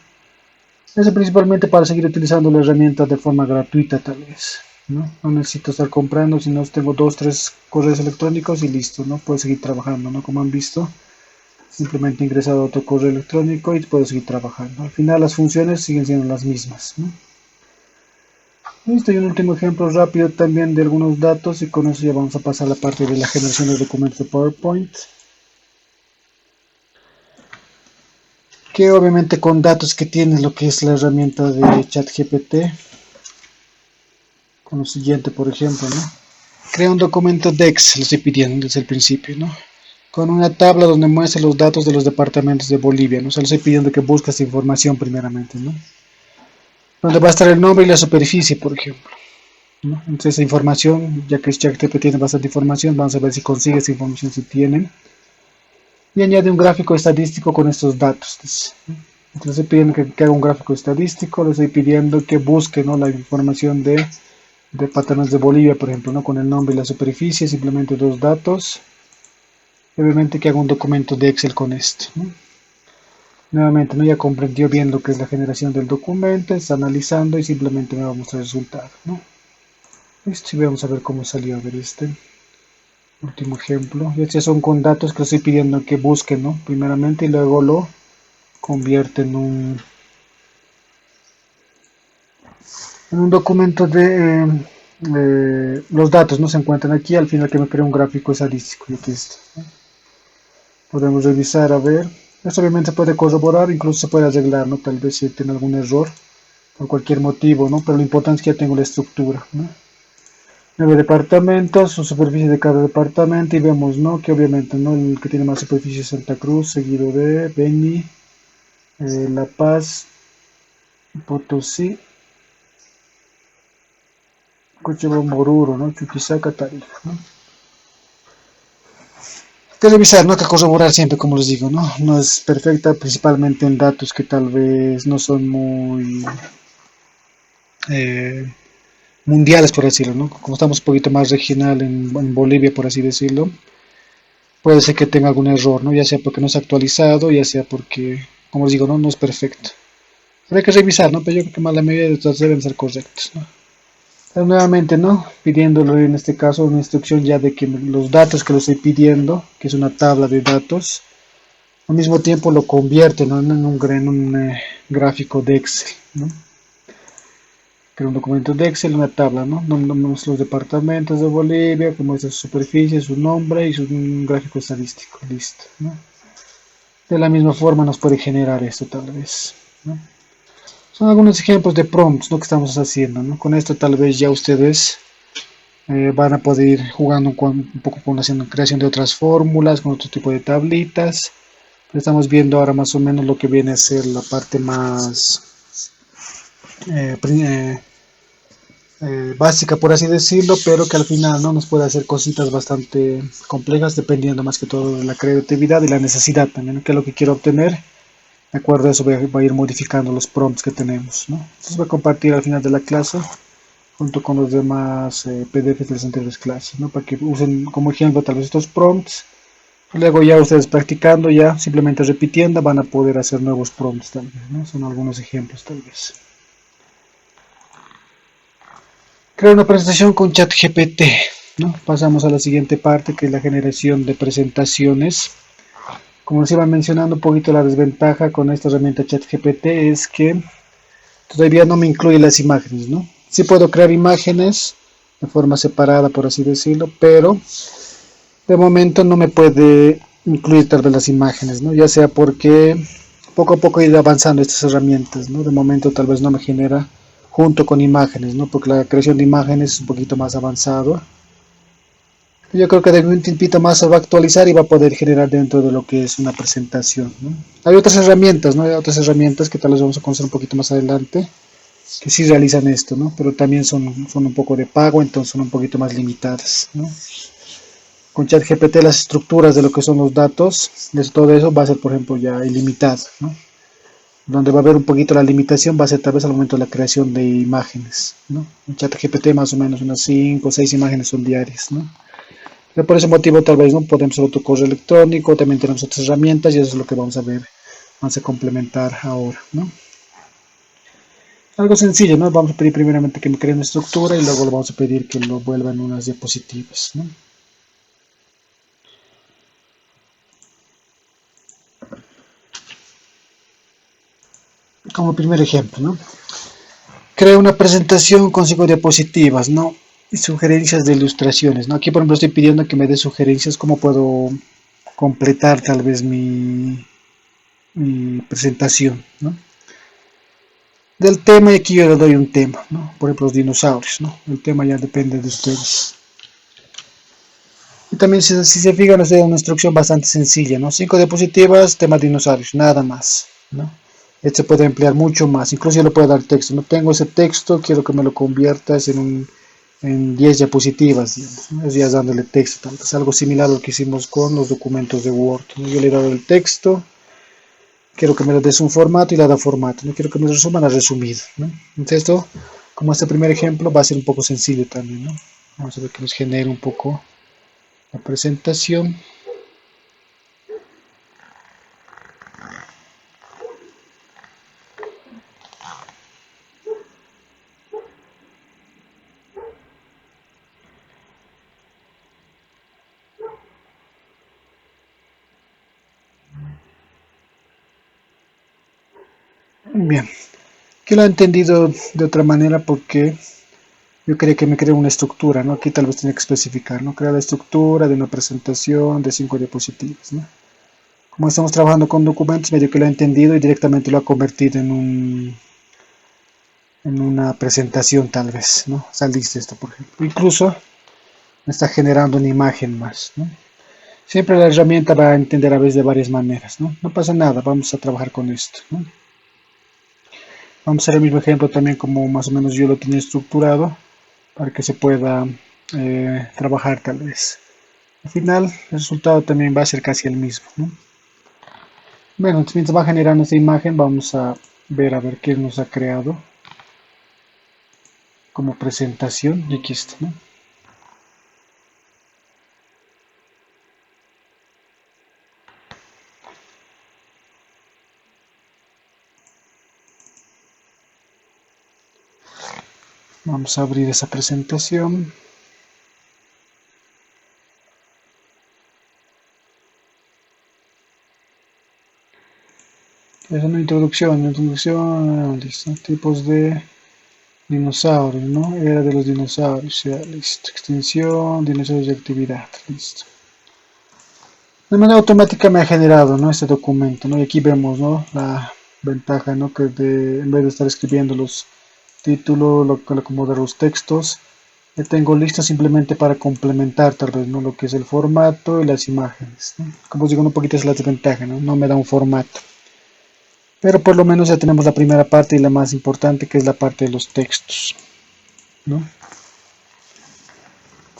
Eso principalmente para seguir utilizando la herramienta de forma gratuita, tal vez, ¿no? No necesito estar comprando, sino tengo 2, 3 correos electrónicos y listo, ¿no? Puedo seguir trabajando, ¿no? Como han visto, simplemente he ingresado a otro correo electrónico y puedo seguir trabajando. Al final las funciones siguen siendo las mismas, ¿no? Listo, y un último ejemplo rápido también de algunos datos y con eso ya vamos a pasar a la parte de la generación de documentos de PowerPoint. Que obviamente con datos que tiene lo que es la herramienta de ChatGPT, con lo siguiente por ejemplo, ¿no? Crea un documento DEX, lo estoy pidiendo desde el principio, ¿no? Con una tabla donde muestre los datos de los departamentos de Bolivia, ¿no? O sea, le estoy pidiendo que busque esta información primeramente, ¿no? Donde va a estar el nombre y la superficie, por ejemplo, ¿no? Entonces esa información, ya que ChatGPT tiene bastante información, vamos a ver si consigue esa información, si tienen. Y añade un gráfico estadístico con estos datos, ¿no? Entonces estoy pidiendo que haga un gráfico estadístico, le estoy pidiendo que busque, ¿no? La información de departamentos de Bolivia, por ejemplo, ¿no? Con el nombre y la superficie, simplemente 2 datos. Y obviamente que haga un documento de Excel con esto, ¿no? Nuevamente, ¿no? Ya comprendió bien lo que es la generación del documento, está analizando y simplemente me va a mostrar el resultado, ¿no? Listo, y vamos a ver cómo salió. A ver este último ejemplo. Y estos son con datos que estoy pidiendo que busquen, ¿no? Primeramente y luego lo convierte en un documento de los datos, no se encuentran aquí, al final que me crea un gráfico estadístico. Y aquí está, ¿no? Podemos revisar, a ver. Esto obviamente se puede corroborar, incluso se puede arreglar, ¿no? Tal vez si tiene algún error, por cualquier motivo, ¿no? Pero lo importante es que ya tengo la estructura, ¿no? 9 departamentos, su superficie de cada departamento y vemos, ¿no? Que obviamente, ¿no? El que tiene más superficie es Santa Cruz, seguido de Beni, La Paz, Potosí, Cochabamba, Oruro, ¿no? Chuquisaca, Tarija, ¿no? Hay que revisar, ¿no? Hay que corroborar siempre, como les digo, ¿no? No es perfecta, principalmente en datos que tal vez no son muy eh, mundiales, por decirlo, ¿no? Como estamos un poquito más regional en Bolivia, por así decirlo, puede ser que tenga algún error, ¿no? Ya sea porque no se ha actualizado, ya sea porque, como les digo, ¿no? No es perfecto. Pero hay que revisar, ¿no? Pero yo creo que más la mayoría de los datos deben ser correctos, ¿no? Pero nuevamente, ¿no? Pidiéndole en este caso una instrucción ya de que los datos que le estoy pidiendo, que es una tabla de datos, al mismo tiempo lo convierte, ¿no? en un gráfico de Excel, ¿no? Crea un documento de Excel, una tabla, ¿no? Donde vemos los departamentos de Bolivia, como es su superficie, su nombre y un gráfico estadístico, listo, ¿no? De la misma forma nos puede generar esto tal vez, ¿no? Son algunos ejemplos de prompts, ¿no? Que estamos haciendo, ¿no? Con esto tal vez ya ustedes van a poder ir jugando un poco con la creación de otras fórmulas, con otro tipo de tablitas. Estamos viendo ahora más o menos lo que viene a ser la parte más básica, por así decirlo, pero que al final no nos puede hacer cositas bastante complejas dependiendo más que todo de la creatividad y la necesidad también, ¿no? Que es lo que quiero obtener. De acuerdo a eso voy a ir modificando los prompts que tenemos, ¿no? Entonces voy a compartir al final de la clase junto con los demás PDFs de las anteriores clases, ¿no? Para que usen como ejemplo tal vez estos prompts. Luego ya ustedes practicando, ya simplemente repitiendo, van a poder hacer nuevos prompts tal vez, ¿no? Son algunos ejemplos tal vez. Crear una presentación con ChatGPT, ¿no? Pasamos a la siguiente parte, que es la generación de presentaciones. Como les iba mencionando un poquito, la desventaja con esta herramienta ChatGPT es que todavía no me incluye las imágenes, ¿no? Sí puedo crear imágenes de forma separada, por así decirlo, pero de momento no me puede incluir tal vez las imágenes, ¿no? Ya sea porque poco a poco he ido avanzando estas herramientas, ¿no? De momento tal vez no me genera junto con imágenes, ¿no? Porque la creación de imágenes es un poquito más avanzado. Yo creo que de un tiempito más se va a actualizar y va a poder generar dentro de lo que es una presentación, ¿no? Hay otras herramientas, ¿no? Hay otras herramientas que tal vez vamos a conocer un poquito más adelante, que sí realizan esto, ¿no? Pero también son un poco de pago, entonces son un poquito más limitadas, ¿no? con ChatGPT las estructuras de lo que son los datos, todo eso va a ser, por ejemplo, ya ilimitado, ¿no? Donde va a haber un poquito la limitación va a ser tal vez al momento de la creación de imágenes, ¿no? En ChatGPT más o menos unas 5 o 6 imágenes son diarias, ¿no? Pero por ese motivo tal vez no podemos hacer otro correo electrónico, también tenemos otras herramientas y eso es lo que vamos a ver, vamos a complementar ahora, ¿no? Algo sencillo, ¿no? Vamos a pedir primeramente que me cree una estructura y luego le vamos a pedir que lo vuelva en unas diapositivas, ¿no? Como primer ejemplo, ¿no? Crea una presentación con 5 diapositivas, ¿no? Y sugerencias de ilustraciones, ¿no? Aquí, por ejemplo, estoy pidiendo que me dé sugerencias cómo puedo completar tal vez mi presentación, ¿no? Del tema, y aquí yo le doy un tema, ¿no? Por ejemplo, los dinosaurios, ¿no? El tema ya depende de ustedes. Y también, si se fijan, les doy una instrucción bastante sencilla, ¿no? 5 diapositivas, tema dinosaurios, nada más, ¿no? Este puede emplear mucho más, incluso yo le puedo dar texto. No tengo ese texto, quiero que me lo conviertas en 10 diapositivas, digamos, ¿no? Es ya dándole texto, es algo similar a lo que hicimos con los documentos de Word, ¿no? Yo le he dado el texto, quiero que me lo des un formato y le da formato, no quiero que me resuma, la resumido, ¿no? Entonces esto, como este primer ejemplo, va a ser un poco sencillo también, ¿no? Vamos a ver que nos genere un poco la presentación. Bien, que lo he entendido de otra manera porque yo quería que me cree una estructura, ¿no? Aquí tal vez tenía que especificar, ¿no? Crear la estructura de una presentación de 5 diapositivas, ¿no? Como estamos trabajando con documentos, medio que lo ha entendido y directamente lo ha convertido en una presentación tal vez, ¿no? Saliste esto, por ejemplo. Incluso me está generando una imagen más, ¿no? Siempre la herramienta va a entender a veces de varias maneras, ¿no? No pasa nada, vamos a trabajar con esto, ¿no? Vamos a hacer el mismo ejemplo también como más o menos yo lo tenía estructurado para que se pueda trabajar tal vez. Al final el resultado también va a ser casi el mismo, ¿no? Bueno, mientras va generando esta imagen vamos a ver qué nos ha creado como presentación y aquí está, ¿no? Vamos a abrir esa presentación. Es una introducción, listo. Tipos de dinosaurios, ¿no? Era de los dinosaurios, ya, listo. Extinción, dinosaurios de actividad, listo. De manera automática me ha generado, ¿no? Este documento, ¿no? Y aquí vemos, ¿no? La ventaja, ¿no? Que en vez de estar escribiendo los títulos, acomodar los textos, le tengo listo simplemente para complementar tal vez, ¿no? Lo que es el formato y las imágenes, ¿no? Como os digo, un poquito es la desventaja, ¿no? No me da un formato. Pero por lo menos ya tenemos la primera parte y la más importante, que es la parte de los textos, ¿no?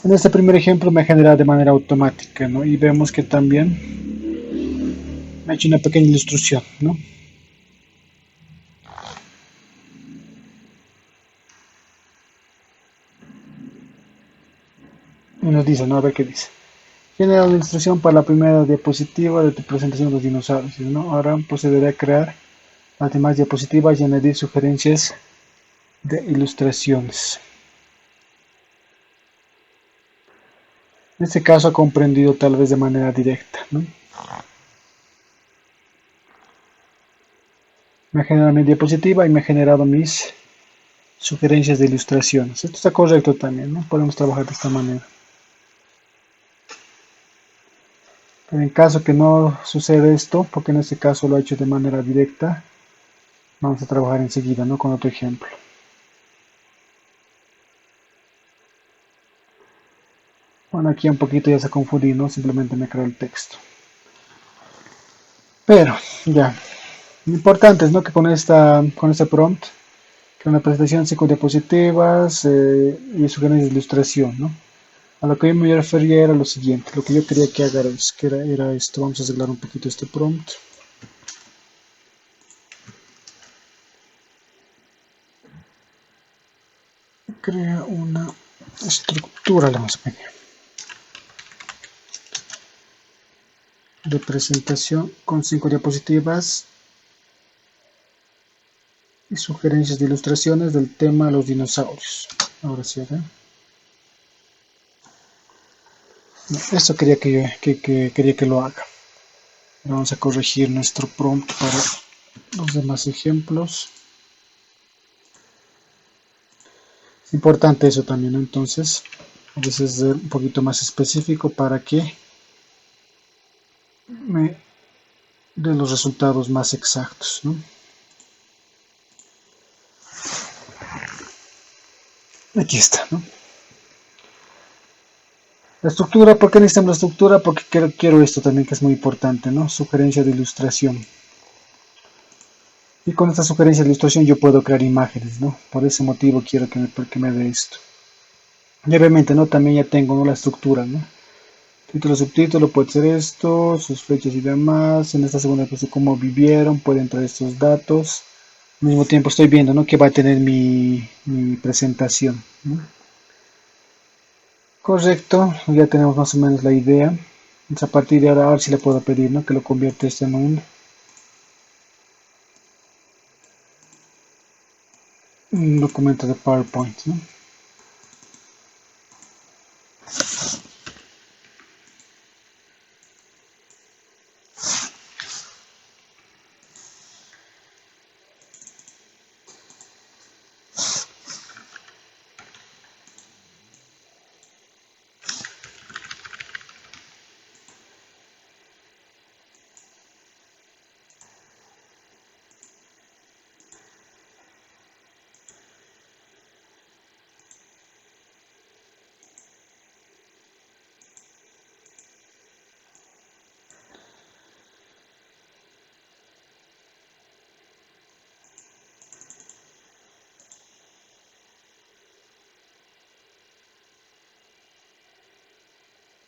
En este primer ejemplo me ha generado de manera automática, ¿no? Y vemos que también me ha hecho una pequeña ilustración, ¿no? Y nos dice, ¿no? A ver qué dice. Genera una ilustración para la primera diapositiva de tu presentación de los dinosaurios, ¿no? Ahora procederé a crear las demás diapositivas y añadir sugerencias de ilustraciones. En este caso ha comprendido tal vez de manera directa, ¿no? Me ha generado mi diapositiva y me ha generado mis sugerencias de ilustraciones. Esto está correcto también, ¿no? Podemos trabajar de esta manera. Pero en caso que no suceda esto, porque en este caso lo ha hecho de manera directa, vamos a trabajar enseguida, ¿no? Con otro ejemplo. Bueno, aquí un poquito ya se ha confundido, ¿no? Simplemente me creo el texto. Pero, ya. Lo importante es, ¿no? Que con este prompt, que una presentación 5 diapositivas y sugerencias de ilustración, ¿no? A lo que yo me refería era lo siguiente, lo que yo quería que haga era esto. Vamos a arreglar un poquito este prompt. Crea una estructura, la más pequeña, de presentación con 5 diapositivas y sugerencias de ilustraciones del tema los dinosaurios. Ahora sí, ¿verdad? No, eso quería quería que lo haga. Vamos a corregir nuestro prompt para los demás ejemplos. Es importante eso también, ¿no? Entonces, a veces ser un poquito más específico para que me dé los resultados más exactos, ¿no? Aquí está, ¿no? La estructura, ¿por qué necesitamos la estructura? Porque quiero esto también que es muy importante, ¿no? Sugerencia de ilustración. Y con esta sugerencia de ilustración yo puedo crear imágenes, ¿no? Por ese motivo quiero que me dé esto. Y obviamente, ¿no? También ya tengo, ¿no?, la estructura, ¿no? Título, subtítulo, puede ser esto, sus fechas y demás. En esta segunda parte, cómo vivieron, pueden entrar estos datos. Al mismo tiempo estoy viendo, ¿no?, que va a tener mi presentación, ¿no? Correcto, ya tenemos más o menos la idea. Entonces, a partir de ahora, a ver si le puedo pedir, ¿no?, que lo convierta esto en un documento de PowerPoint, ¿no?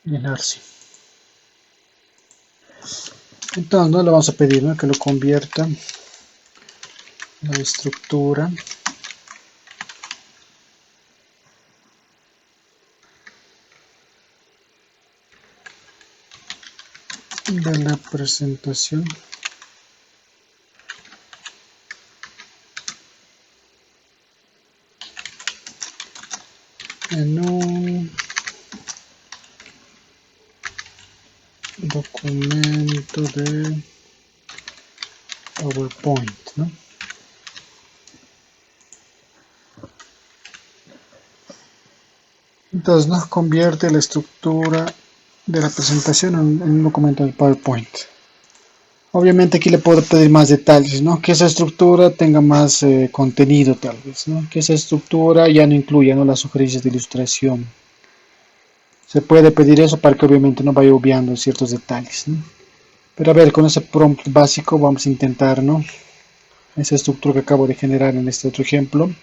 Llenarse. Entonces, no le vamos a pedir, ¿no?, que lo convierta la estructura de la presentación en un documento de PowerPoint, ¿no? Entonces nos convierte la estructura de la presentación en un documento de PowerPoint. Obviamente aquí le puedo pedir más detalles, ¿no? Que esa estructura tenga más contenido tal vez, ¿no? Que esa estructura ya no incluya, ¿no?, las sugerencias de ilustración. Se puede pedir eso para que obviamente no vaya obviando ciertos detalles, ¿no? Pero a ver, con ese prompt básico vamos a intentar, ¿no?, esa estructura que acabo de generar en este otro ejemplo.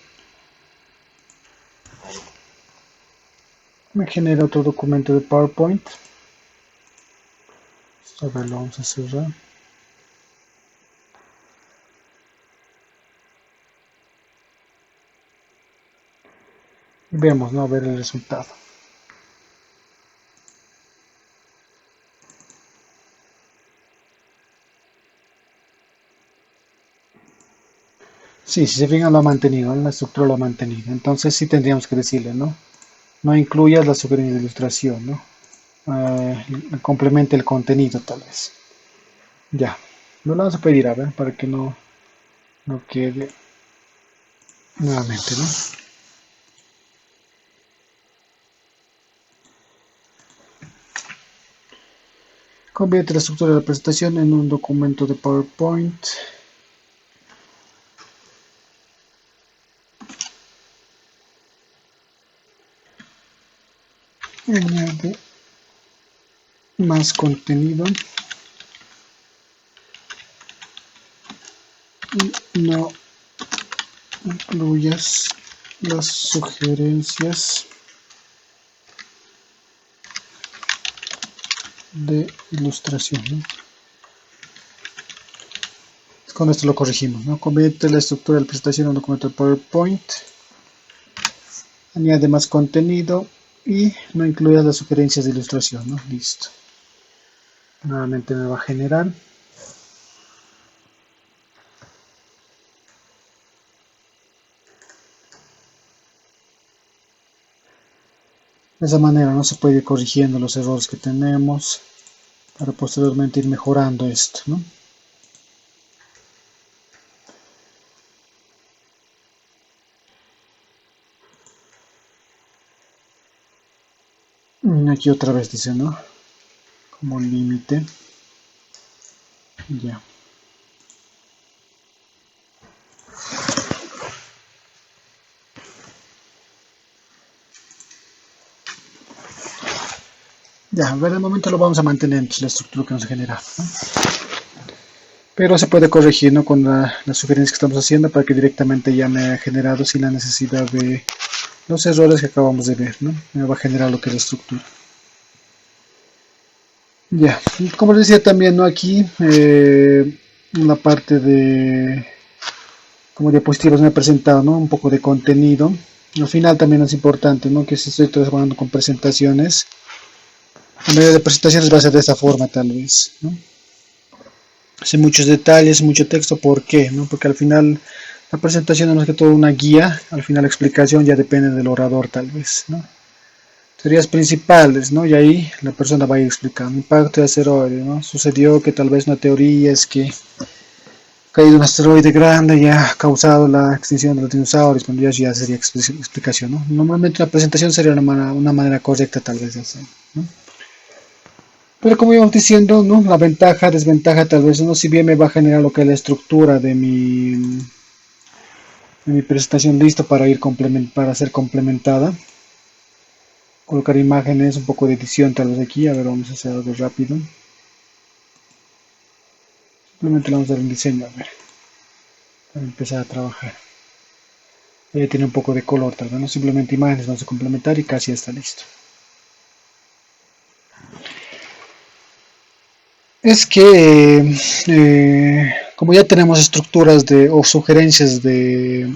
Me genera otro documento de PowerPoint. A ver, lo vamos a cerrar. Y vemos, ¿no?, a ver el resultado. Sí, si se fijan lo ha mantenido, la estructura lo ha mantenido. Entonces sí tendríamos que decirle, ¿no? No incluyas la sugerencia de ilustración, ¿no? Complemente el contenido tal vez. Ya, lo vamos a pedir, a ver, para que no quede nuevamente, ¿no? Convierte la estructura de la presentación en un documento de PowerPoint. Añade más contenido. Y no incluyas las sugerencias de ilustración, ¿no? Con esto lo corregimos, ¿no? Convierte la estructura de la presentación en un documento de PowerPoint, añade más contenido y no incluya las sugerencias de ilustración, ¿no? Listo. Nuevamente me va a generar. De esa manera no se puede ir corrigiendo los errores que tenemos para posteriormente ir mejorando esto, ¿no? Aquí otra vez dice, ¿no? Como límite. Ya. Ya, a ver, de momento lo vamos a mantener en la estructura que nos ha generado, ¿no? Pero se puede corregir, ¿no? Con las sugerencias que estamos haciendo para que directamente ya me haya generado sin la necesidad de los errores que acabamos de ver, ¿no? Me va a generar lo que es la estructura. Ya, y como les decía también, ¿no? Aquí la parte de como diapositivas me ha presentado, ¿no? Un poco de contenido. Al final también es importante, ¿no? Que si estoy trabajando con presentaciones, la mayoría de presentaciones va a ser de esta forma tal vez, ¿no? Sin muchos detalles, mucho texto. ¿Por qué? ¿No? Porque al final la presentación no es más que todo una guía, al final la explicación ya depende del orador tal vez, ¿no? Teorías principales, ¿no? Y ahí la persona va a ir explicando. Impacto de asteroide, ¿no? Sucedió que tal vez una teoría es que ha caído un asteroide grande y ha causado la extinción de los dinosaurios. Bueno, ya sería explicación, ¿no? Normalmente una presentación sería una manera correcta tal vez de hacer, ¿no? Pero como íbamos diciendo, ¿no? La ventaja, desventaja tal vez, ¿no? Si bien me va a generar lo que es la estructura de mi presentación listo para para ser complementada. Colocar imágenes, un poco de edición tal vez aquí. A ver, vamos a hacer algo rápido. Simplemente le vamos a dar un diseño, a ver, para empezar a trabajar. Tiene un poco de color tal vez, ¿no? Simplemente imágenes vamos a complementar y casi está listo. Es que como ya tenemos estructuras o sugerencias de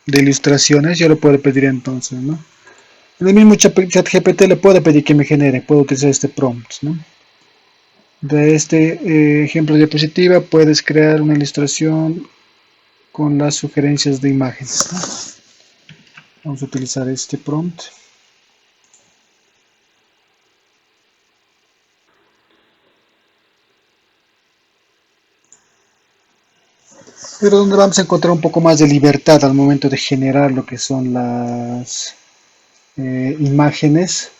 ilustraciones, yo le puedo pedir entonces, ¿no? En el mismo ChatGPT le puedo pedir que me genere, puedo utilizar este prompt, ¿no? De este ejemplo de diapositiva puedes crear una ilustración con las sugerencias de imágenes, ¿no? Vamos a utilizar este prompt. Pero donde vamos a encontrar un poco más de libertad al momento de generar lo que son las imágenes,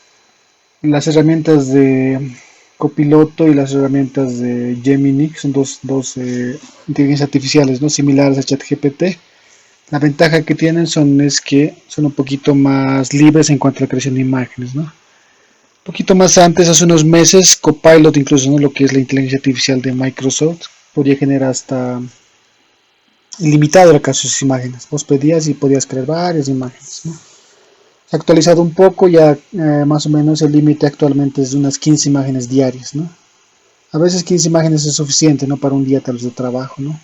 las herramientas de Copiloto y las herramientas de Gemini, que son dos inteligencias artificiales, ¿no? Similares a ChatGPT. La ventaja que tienen es que son un poquito más libres en cuanto a la creación de imágenes, ¿no? Un poquito más antes, hace unos meses, Copilot incluso, ¿no? Lo que es la inteligencia artificial de Microsoft, podía generar hasta ilimitado el alcance de sus imágenes. Vos pedías y podías crear varias imágenes, ¿no? Se ha actualizado un poco, ya más o menos el límite actualmente es de unas 15 imágenes diarias, ¿no? A veces 15 imágenes es suficiente, ¿no? Para un día tal vez de trabajo, ¿no?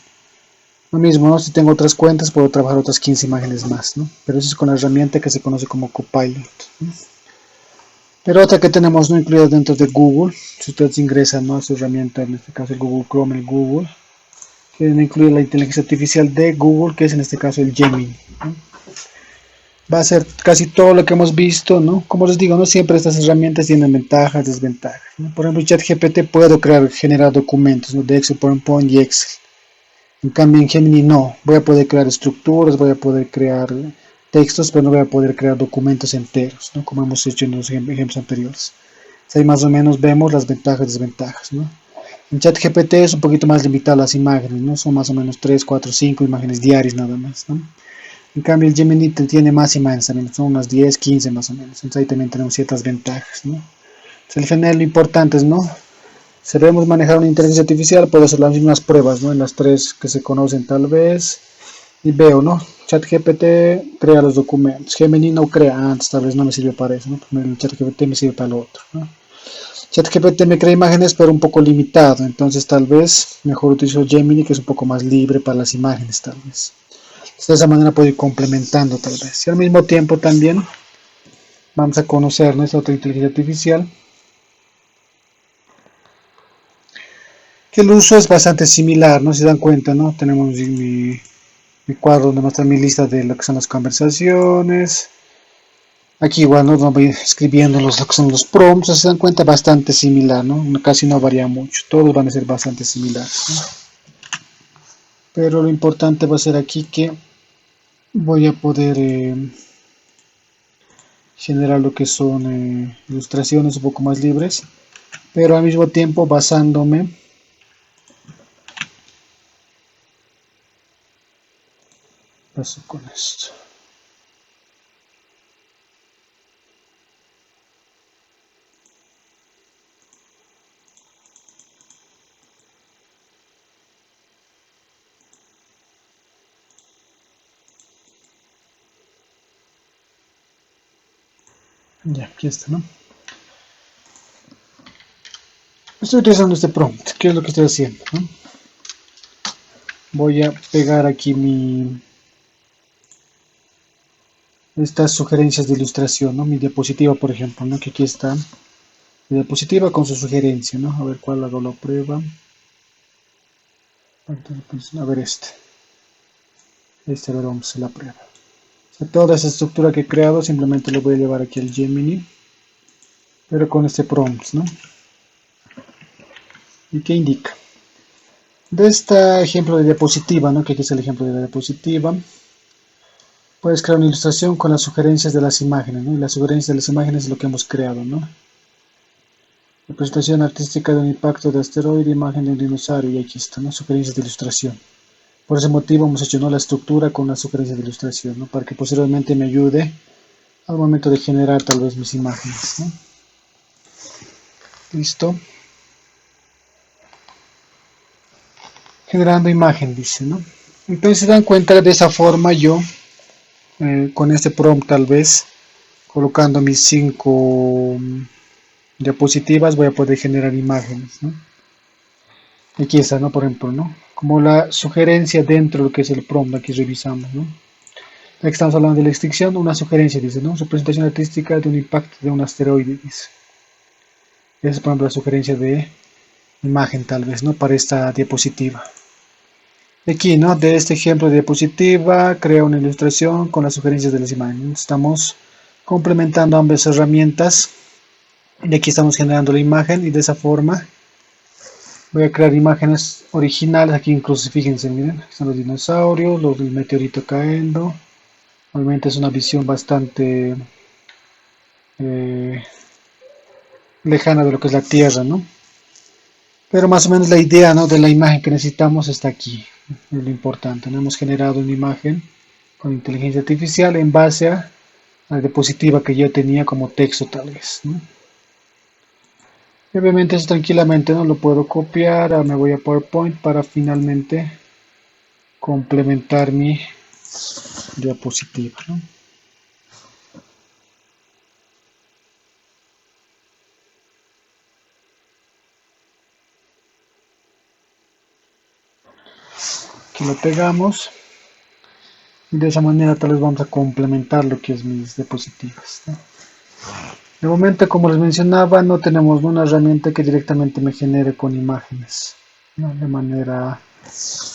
Lo mismo, ¿no? Si tengo otras cuentas, puedo trabajar otras 15 imágenes más, ¿no? Pero eso es con la herramienta que se conoce como Copilot, ¿no? Pero otra que tenemos no incluida dentro de Google, si ustedes ingresan, ¿no? A su herramienta, en este caso el Google Chrome, el Google, quieren incluir la inteligencia artificial de Google, que es en este caso el Gemini, ¿no? Va a ser casi todo lo que hemos visto, ¿no? Como les digo, no siempre estas herramientas tienen ventajas, desventajas, ¿no? Por ejemplo, ChatGPT puedo generar documentos, ¿no? De Excel, PowerPoint y Excel. En cambio, en Gemini no. Voy a poder crear estructuras, voy a poder crear textos, pero no voy a poder crear documentos enteros, ¿no? Como hemos hecho en los ejemplos anteriores. Ahí más o menos vemos las ventajas y desventajas, ¿no? En ChatGPT es un poquito más limitado las imágenes, ¿no? Son más o menos 3, 4, 5 imágenes diarias nada más, ¿no? En cambio, el Gemini tiene más imágenes también, son unas 10, 15 más o menos. Entonces ahí también tenemos ciertas ventajas, ¿no? Entonces, al final lo importante es, ¿no? Sabemos manejar una inteligencia artificial, puedo hacer las mismas pruebas, ¿no? En las tres que se conocen tal vez. Y veo, ¿no? ChatGPT crea los documentos. Gemini no crea antes, tal vez no me sirve para eso, ¿no? El ChatGPT me sirve para lo otro, ¿no? ChatGPT me crea imágenes pero un poco limitado, entonces tal vez mejor utilizo Gemini, que es un poco más libre para las imágenes tal vez. De esa manera puedo ir complementando tal vez. Y al mismo tiempo también vamos a conocer nuestra otra inteligencia artificial, que el uso es bastante similar, ¿no? Si se dan cuenta, ¿no? Tenemos mi cuadro donde muestra mi lista de lo que son las conversaciones. Aquí igual, ¿no? Voy escribiendo lo que son los prompts, si se dan cuenta, bastante similar, ¿no? Casi no varía mucho, todos van a ser bastante similares, ¿no? Pero lo importante va a ser aquí que voy a poder generar lo que son ilustraciones un poco más libres, pero al mismo tiempo basándome paso con esto. Ya, aquí está, ¿no? Estoy utilizando este prompt. ¿Qué es lo que estoy haciendo, ¿no? Voy a pegar aquí estas sugerencias de ilustración, ¿no? Mi diapositiva, por ejemplo, ¿no? Que aquí está mi diapositiva con su sugerencia, ¿no? A ver cuál hago la prueba. A ver este. Este, a ver, vamos a hacer la prueba. O sea, toda esa estructura que he creado simplemente lo voy a llevar aquí al Gemini, pero con este prompt, ¿no? ¿Y qué indica? De este ejemplo de diapositiva, ¿no? Que aquí es el ejemplo de la diapositiva. Puedes crear una ilustración con las sugerencias de las imágenes, ¿no? Y las sugerencias de las imágenes es lo que hemos creado, ¿no? Representación artística de un impacto de asteroide, imagen de un dinosaurio, y aquí está, ¿no? Sugerencias de ilustración. Por ese motivo hemos hecho, ¿no? La estructura con las sugerencias de ilustración, ¿no? Para que posteriormente me ayude al momento de generar tal vez mis imágenes, ¿no? Listo. Generando imagen, dice, ¿no? Entonces se dan cuenta, de esa forma yo, con este prompt tal vez, colocando mis 5 diapositivas, voy a poder generar imágenes, ¿no? Aquí está, ¿no? Por ejemplo, ¿no? Como la sugerencia dentro de lo que es el prompt, aquí revisamos, ¿no? Aquí estamos hablando de la extinción, una sugerencia, dice, ¿no? Representación artística de un impacto de un asteroide, dice. Esa es, por ejemplo, la sugerencia de imagen, tal vez, ¿no? Para esta diapositiva. Aquí, ¿no? De este ejemplo de diapositiva, crea una ilustración con las sugerencias de las imágenes. Estamos complementando ambas herramientas. Y aquí estamos generando la imagen y de esa forma voy a crear imágenes originales. Aquí incluso, fíjense, miren, están los dinosaurios, el meteorito cayendo. Obviamente es una visión bastante eh, lejana de lo que es la Tierra, ¿no? Pero más o menos la idea, ¿no? De la imagen que necesitamos está aquí. Es lo importante, ¿no? Hemos generado una imagen con inteligencia artificial en base a la diapositiva que yo tenía como texto tal vez, ¿no? Y obviamente eso tranquilamente no lo puedo copiar. Ahora me voy a PowerPoint para finalmente complementar mi diapositiva, ¿no? Aquí lo pegamos y de esa manera tal vez vamos a complementar lo que es mis diapositivas, ¿no? De momento, como les mencionaba, no tenemos una herramienta que directamente me genere con imágenes, ¿no? De manera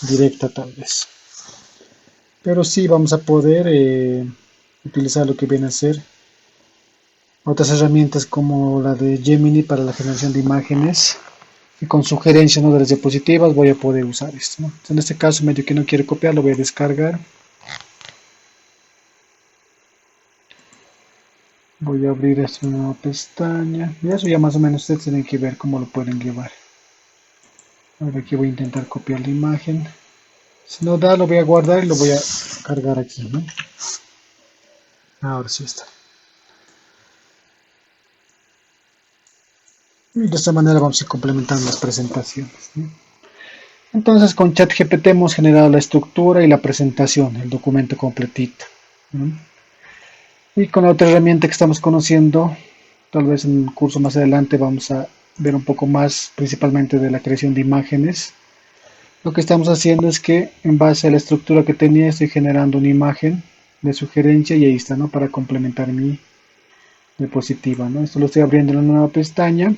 directa tal vez. Pero sí vamos a poder utilizar lo que viene a ser otras herramientas como la de Gemini para la generación de imágenes y con sugerencias, ¿no? De las diapositivas voy a poder usar esto, ¿no? En este caso, medio que no quiero copiar, lo voy a descargar. Voy a abrir esta nueva pestaña y eso ya más o menos ustedes tienen que ver cómo lo pueden llevar. Ahora aquí voy a intentar copiar la imagen. Si no da, lo voy a guardar y lo voy a cargar aquí, ¿no? Ahora sí está. Y de esta manera vamos a ir complementando las presentaciones, ¿no? Entonces con ChatGPT hemos generado la estructura y la presentación, el documento completito, ¿no? Y con la otra herramienta que estamos conociendo, Tal vez en un curso más adelante vamos a ver un poco más principalmente de la creación de imágenes. Lo que estamos haciendo es que en base a la estructura que tenía estoy generando una imagen de sugerencia y ahí está, ¿no? Para complementar mi diapositiva, ¿no? Esto lo estoy abriendo en una nueva pestaña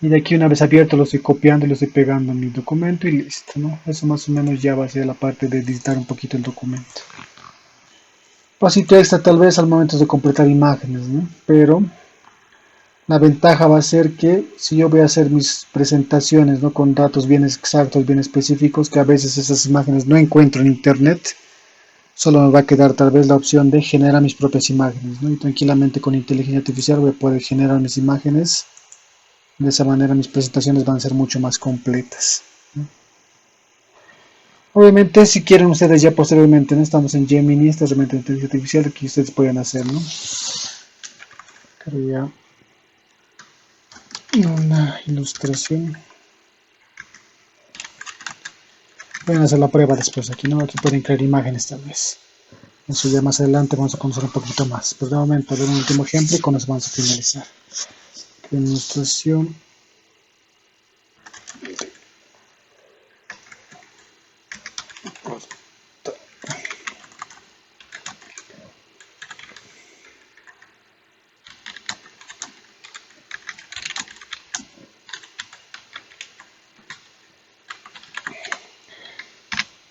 y de aquí una vez abierto lo estoy copiando y lo estoy pegando en mi documento y listo, ¿no? Eso más o menos ya va a ser la parte de editar un poquito el documento. Pasito extra tal vez al momento de completar imágenes, ¿no? Pero la ventaja va a ser que si yo voy a hacer mis presentaciones, ¿no? Con datos bien exactos, bien específicos, que a veces esas imágenes no encuentro en internet, solo me va a quedar tal vez la opción de generar mis propias imágenes, ¿no? Y tranquilamente con inteligencia artificial voy a poder generar mis imágenes. De esa manera mis presentaciones van a ser mucho más completas, ¿no? Obviamente si quieren ustedes ya posteriormente, ¿no? Estamos en Gemini, esta herramienta de inteligencia artificial, aquí ustedes pueden hacer, ¿no? Crear una ilustración. Pueden hacer la prueba después aquí, ¿no? Aquí pueden crear imágenes tal vez. Eso ya más adelante vamos a conocer un poquito más. Pero de momento, a ver un último ejemplo y con eso vamos a finalizar. Crear una ilustración.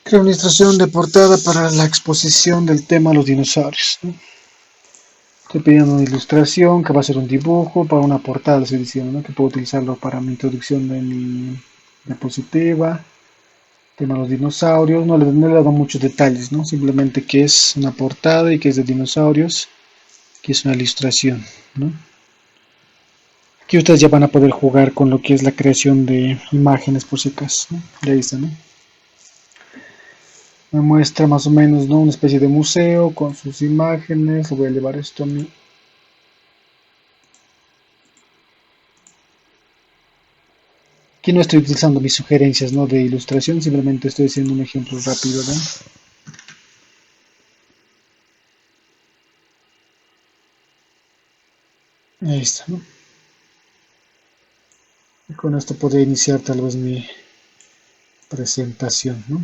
Creo una ilustración de portada para la exposición del tema los dinosaurios, ¿no? Estoy pidiendo una ilustración que va a ser un dibujo para una portada, estoy diciendo, ¿no? Que puedo utilizarlo para mi introducción de mi diapositiva. Tema de los dinosaurios, no le he dado muchos detalles, ¿no? Simplemente que es una portada y que es de dinosaurios, que es una ilustración, ¿no? Aquí ustedes ya van a poder jugar con lo que es la creación de imágenes por si acaso, ¿no? Ya está, ¿no? Me muestra más o menos, ¿no? Una especie de museo con sus imágenes. Voy a llevar esto a mí. Aquí no estoy utilizando mis sugerencias, ¿no? De ilustración, simplemente estoy haciendo un ejemplo rápido, ¿no? Ahí está, ¿no? Y con esto podría iniciar tal vez mi presentación, ¿no?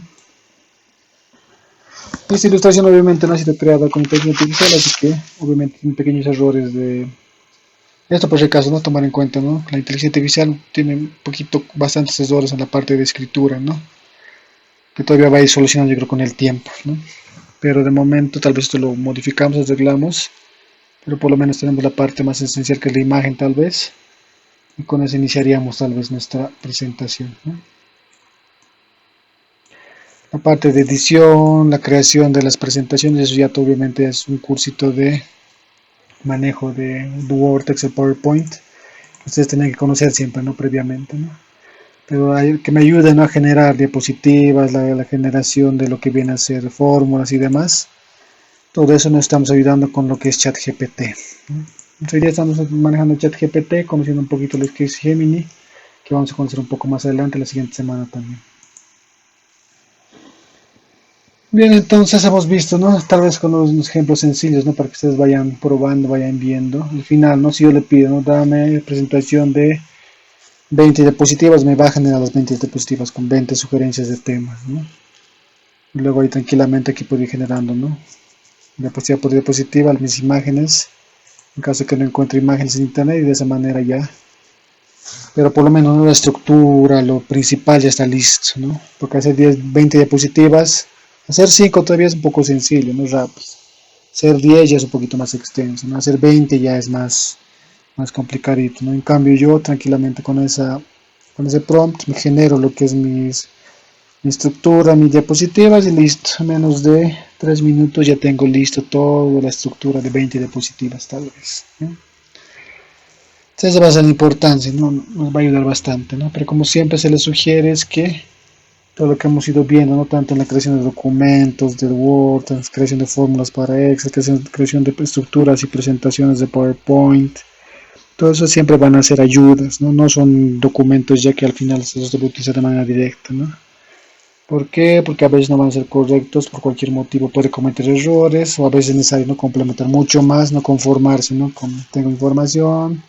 Esta ilustración obviamente no ha sido creada con inteligencia artificial, así que obviamente tiene pequeños errores de... Esto por si acaso, ¿no? Tomar en cuenta, ¿no? La inteligencia artificial tiene un poquito, bastantes errores en la parte de escritura, ¿no? Que todavía va a ir solucionando yo creo con el tiempo, ¿no? Pero de momento tal vez esto lo modificamos, arreglamos, pero por lo menos tenemos la parte más esencial que es la imagen tal vez, y con eso iniciaríamos tal vez nuestra presentación, ¿no? La parte de edición, la creación de las presentaciones, eso ya obviamente es un cursito de manejo de Word, Excel, PowerPoint. Ustedes tienen que conocer siempre, ¿no? Previamente, ¿no? Pero hay, que me ayuden, ¿no? A generar diapositivas, la generación de lo que viene a ser fórmulas y demás. Todo eso nos estamos ayudando con lo que es ChatGPT, ¿no? Hoy día estamos manejando ChatGPT, conociendo un poquito lo que es Gemini, que vamos a conocer un poco más adelante la siguiente semana también. Bien, entonces hemos visto, ¿no? Tal vez con unos ejemplos sencillos, ¿no? Para que ustedes vayan probando, vayan viendo. Al final, ¿no? Si yo le pido, ¿no? Dame presentación de 20 diapositivas, me va a generar las 20 diapositivas con 20 sugerencias de temas, ¿no? Y luego ahí tranquilamente aquí puedo ir generando, ¿no? Diapositiva por diapositiva, mis imágenes, en caso de que no encuentre imágenes en internet, y de esa manera ya. Pero por lo menos, ¿no? La estructura, lo principal ya está listo, ¿no? Porque hacer 10, 20 diapositivas, hacer 5 todavía es un poco sencillo, no rápido. Hacer 10 ya es un poquito más extenso, ¿no? Hacer 20 ya es más complicadito, ¿no? En cambio yo tranquilamente con ese prompt me genero lo que es mi estructura, mis diapositivas y listo. En menos de 3 minutos ya tengo listo toda la estructura de 20 diapositivas tal vez, ¿no? Entonces va a ser importancia, ¿no? Nos va a ayudar bastante, ¿no? Pero como siempre se les sugiere es que todo lo que hemos ido viendo, ¿no? Tanto en la creación de documentos, de Word, en la creación de fórmulas para Excel, creación de estructuras y presentaciones de PowerPoint, todo eso siempre van a ser ayudas, ¿no? No son documentos ya que al final se los debe utilizar de manera directa, ¿no? ¿Por qué? Porque a veces no van a ser correctos por cualquier motivo, puede cometer errores o a veces es necesario no complementar mucho más, no conformarse, ¿no? Con, tengo información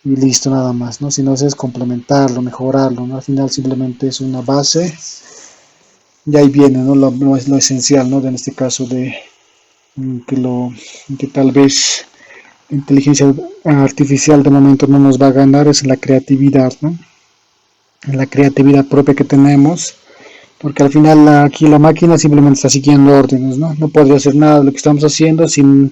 y listo nada más, ¿no? Sino es complementarlo, mejorarlo, ¿no? Al final simplemente es una base y ahí viene, ¿no? Lo esencial, ¿no? En este caso de que, que tal vez la inteligencia artificial de momento no nos va a ganar es la creatividad, ¿no? La creatividad propia que tenemos, porque al final aquí la máquina simplemente está siguiendo órdenes, ¿no? No podría hacer nada de lo que estamos haciendo sin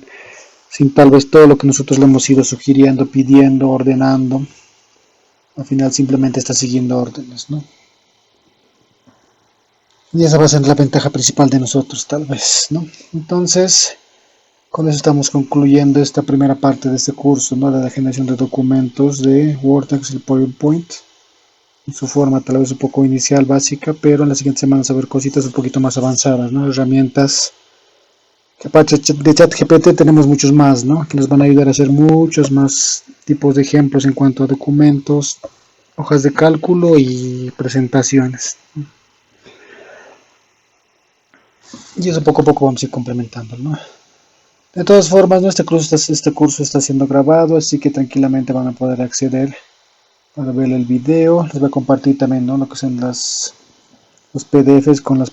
tal vez todo lo que nosotros le hemos ido sugiriendo, pidiendo, ordenando. Al final simplemente está siguiendo órdenes, ¿no? Y esa va a ser la ventaja principal de nosotros, tal vez, ¿no? Entonces, con eso estamos concluyendo esta primera parte de este curso, ¿no? De la generación de documentos de Word, Excel, PowerPoint. En su forma tal vez un poco inicial, básica, pero en las siguientes semanas a ver cositas un poquito más avanzadas, ¿no? Herramientas que aparte de ChatGPT tenemos muchos más, ¿no? Que nos van a ayudar a hacer muchos más tipos de ejemplos en cuanto a documentos, hojas de cálculo y presentaciones. Y eso poco a poco vamos a ir complementando, ¿no? De todas formas, ¿no? Este curso está siendo grabado, así que tranquilamente van a poder acceder para ver el video. Les voy a compartir también, ¿no? Lo que son los PDFs con los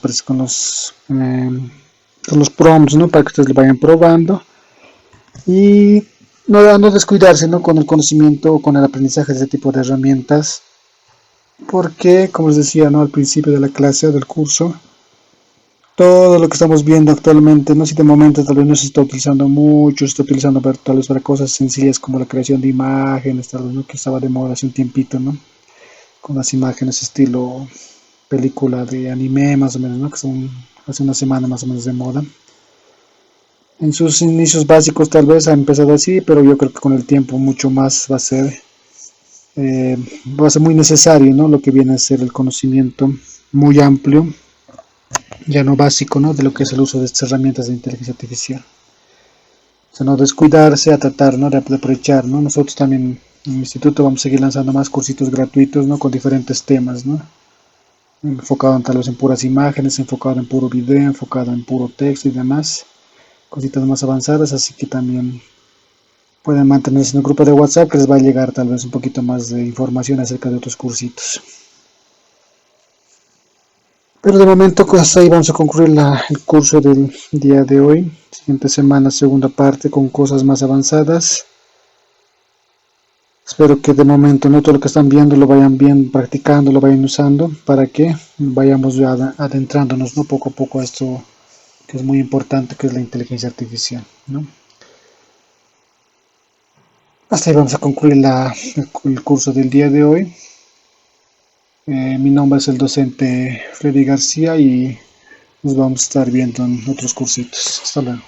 prompts, ¿no? Para que ustedes lo vayan probando. Y no descuidarse, ¿no? Con el conocimiento o con el aprendizaje de este tipo de herramientas. Porque, como les decía, ¿no? Al principio de la clase o del curso, todo lo que estamos viendo actualmente, no sé si de momento tal vez no se está utilizando mucho, se está utilizando tal vez para cosas sencillas como la creación de imágenes, tal vez, ¿no? Que estaba de moda hace un tiempito, ¿no? Con las imágenes estilo película de anime más o menos, ¿no? Que son hace una semana más o menos de moda. En sus inicios básicos tal vez ha empezado así, pero yo creo que con el tiempo mucho más va a ser muy necesario, ¿no? Lo que viene a ser el conocimiento muy amplio, ya no básico, ¿no? De lo que es el uso de estas herramientas de inteligencia artificial. O sea, no descuidarse, a tratar, ¿no? De aprovechar, ¿no? Nosotros también en el instituto vamos a seguir lanzando más cursitos gratuitos, ¿no? Con diferentes temas, ¿no? Enfocado en, tal vez en puras imágenes, enfocado en puro video, enfocado en puro texto y demás, cositas más avanzadas, así que también pueden mantenerse en el grupo de WhatsApp que les va a llegar tal vez un poquito más de información acerca de otros cursitos. Pero de momento hasta ahí vamos a concluir el curso del día de hoy. Siguiente semana, segunda parte con cosas más avanzadas. Espero que de momento no todo lo que están viendo lo vayan bien practicando, lo vayan usando para que vayamos ya adentrándonos, ¿no? Poco a poco a esto que es muy importante, que es la inteligencia artificial, ¿no? Hasta ahí vamos a concluir el curso del día de hoy. Mi nombre es el docente Freddy García y nos vamos a estar viendo en otros cursitos. Hasta luego.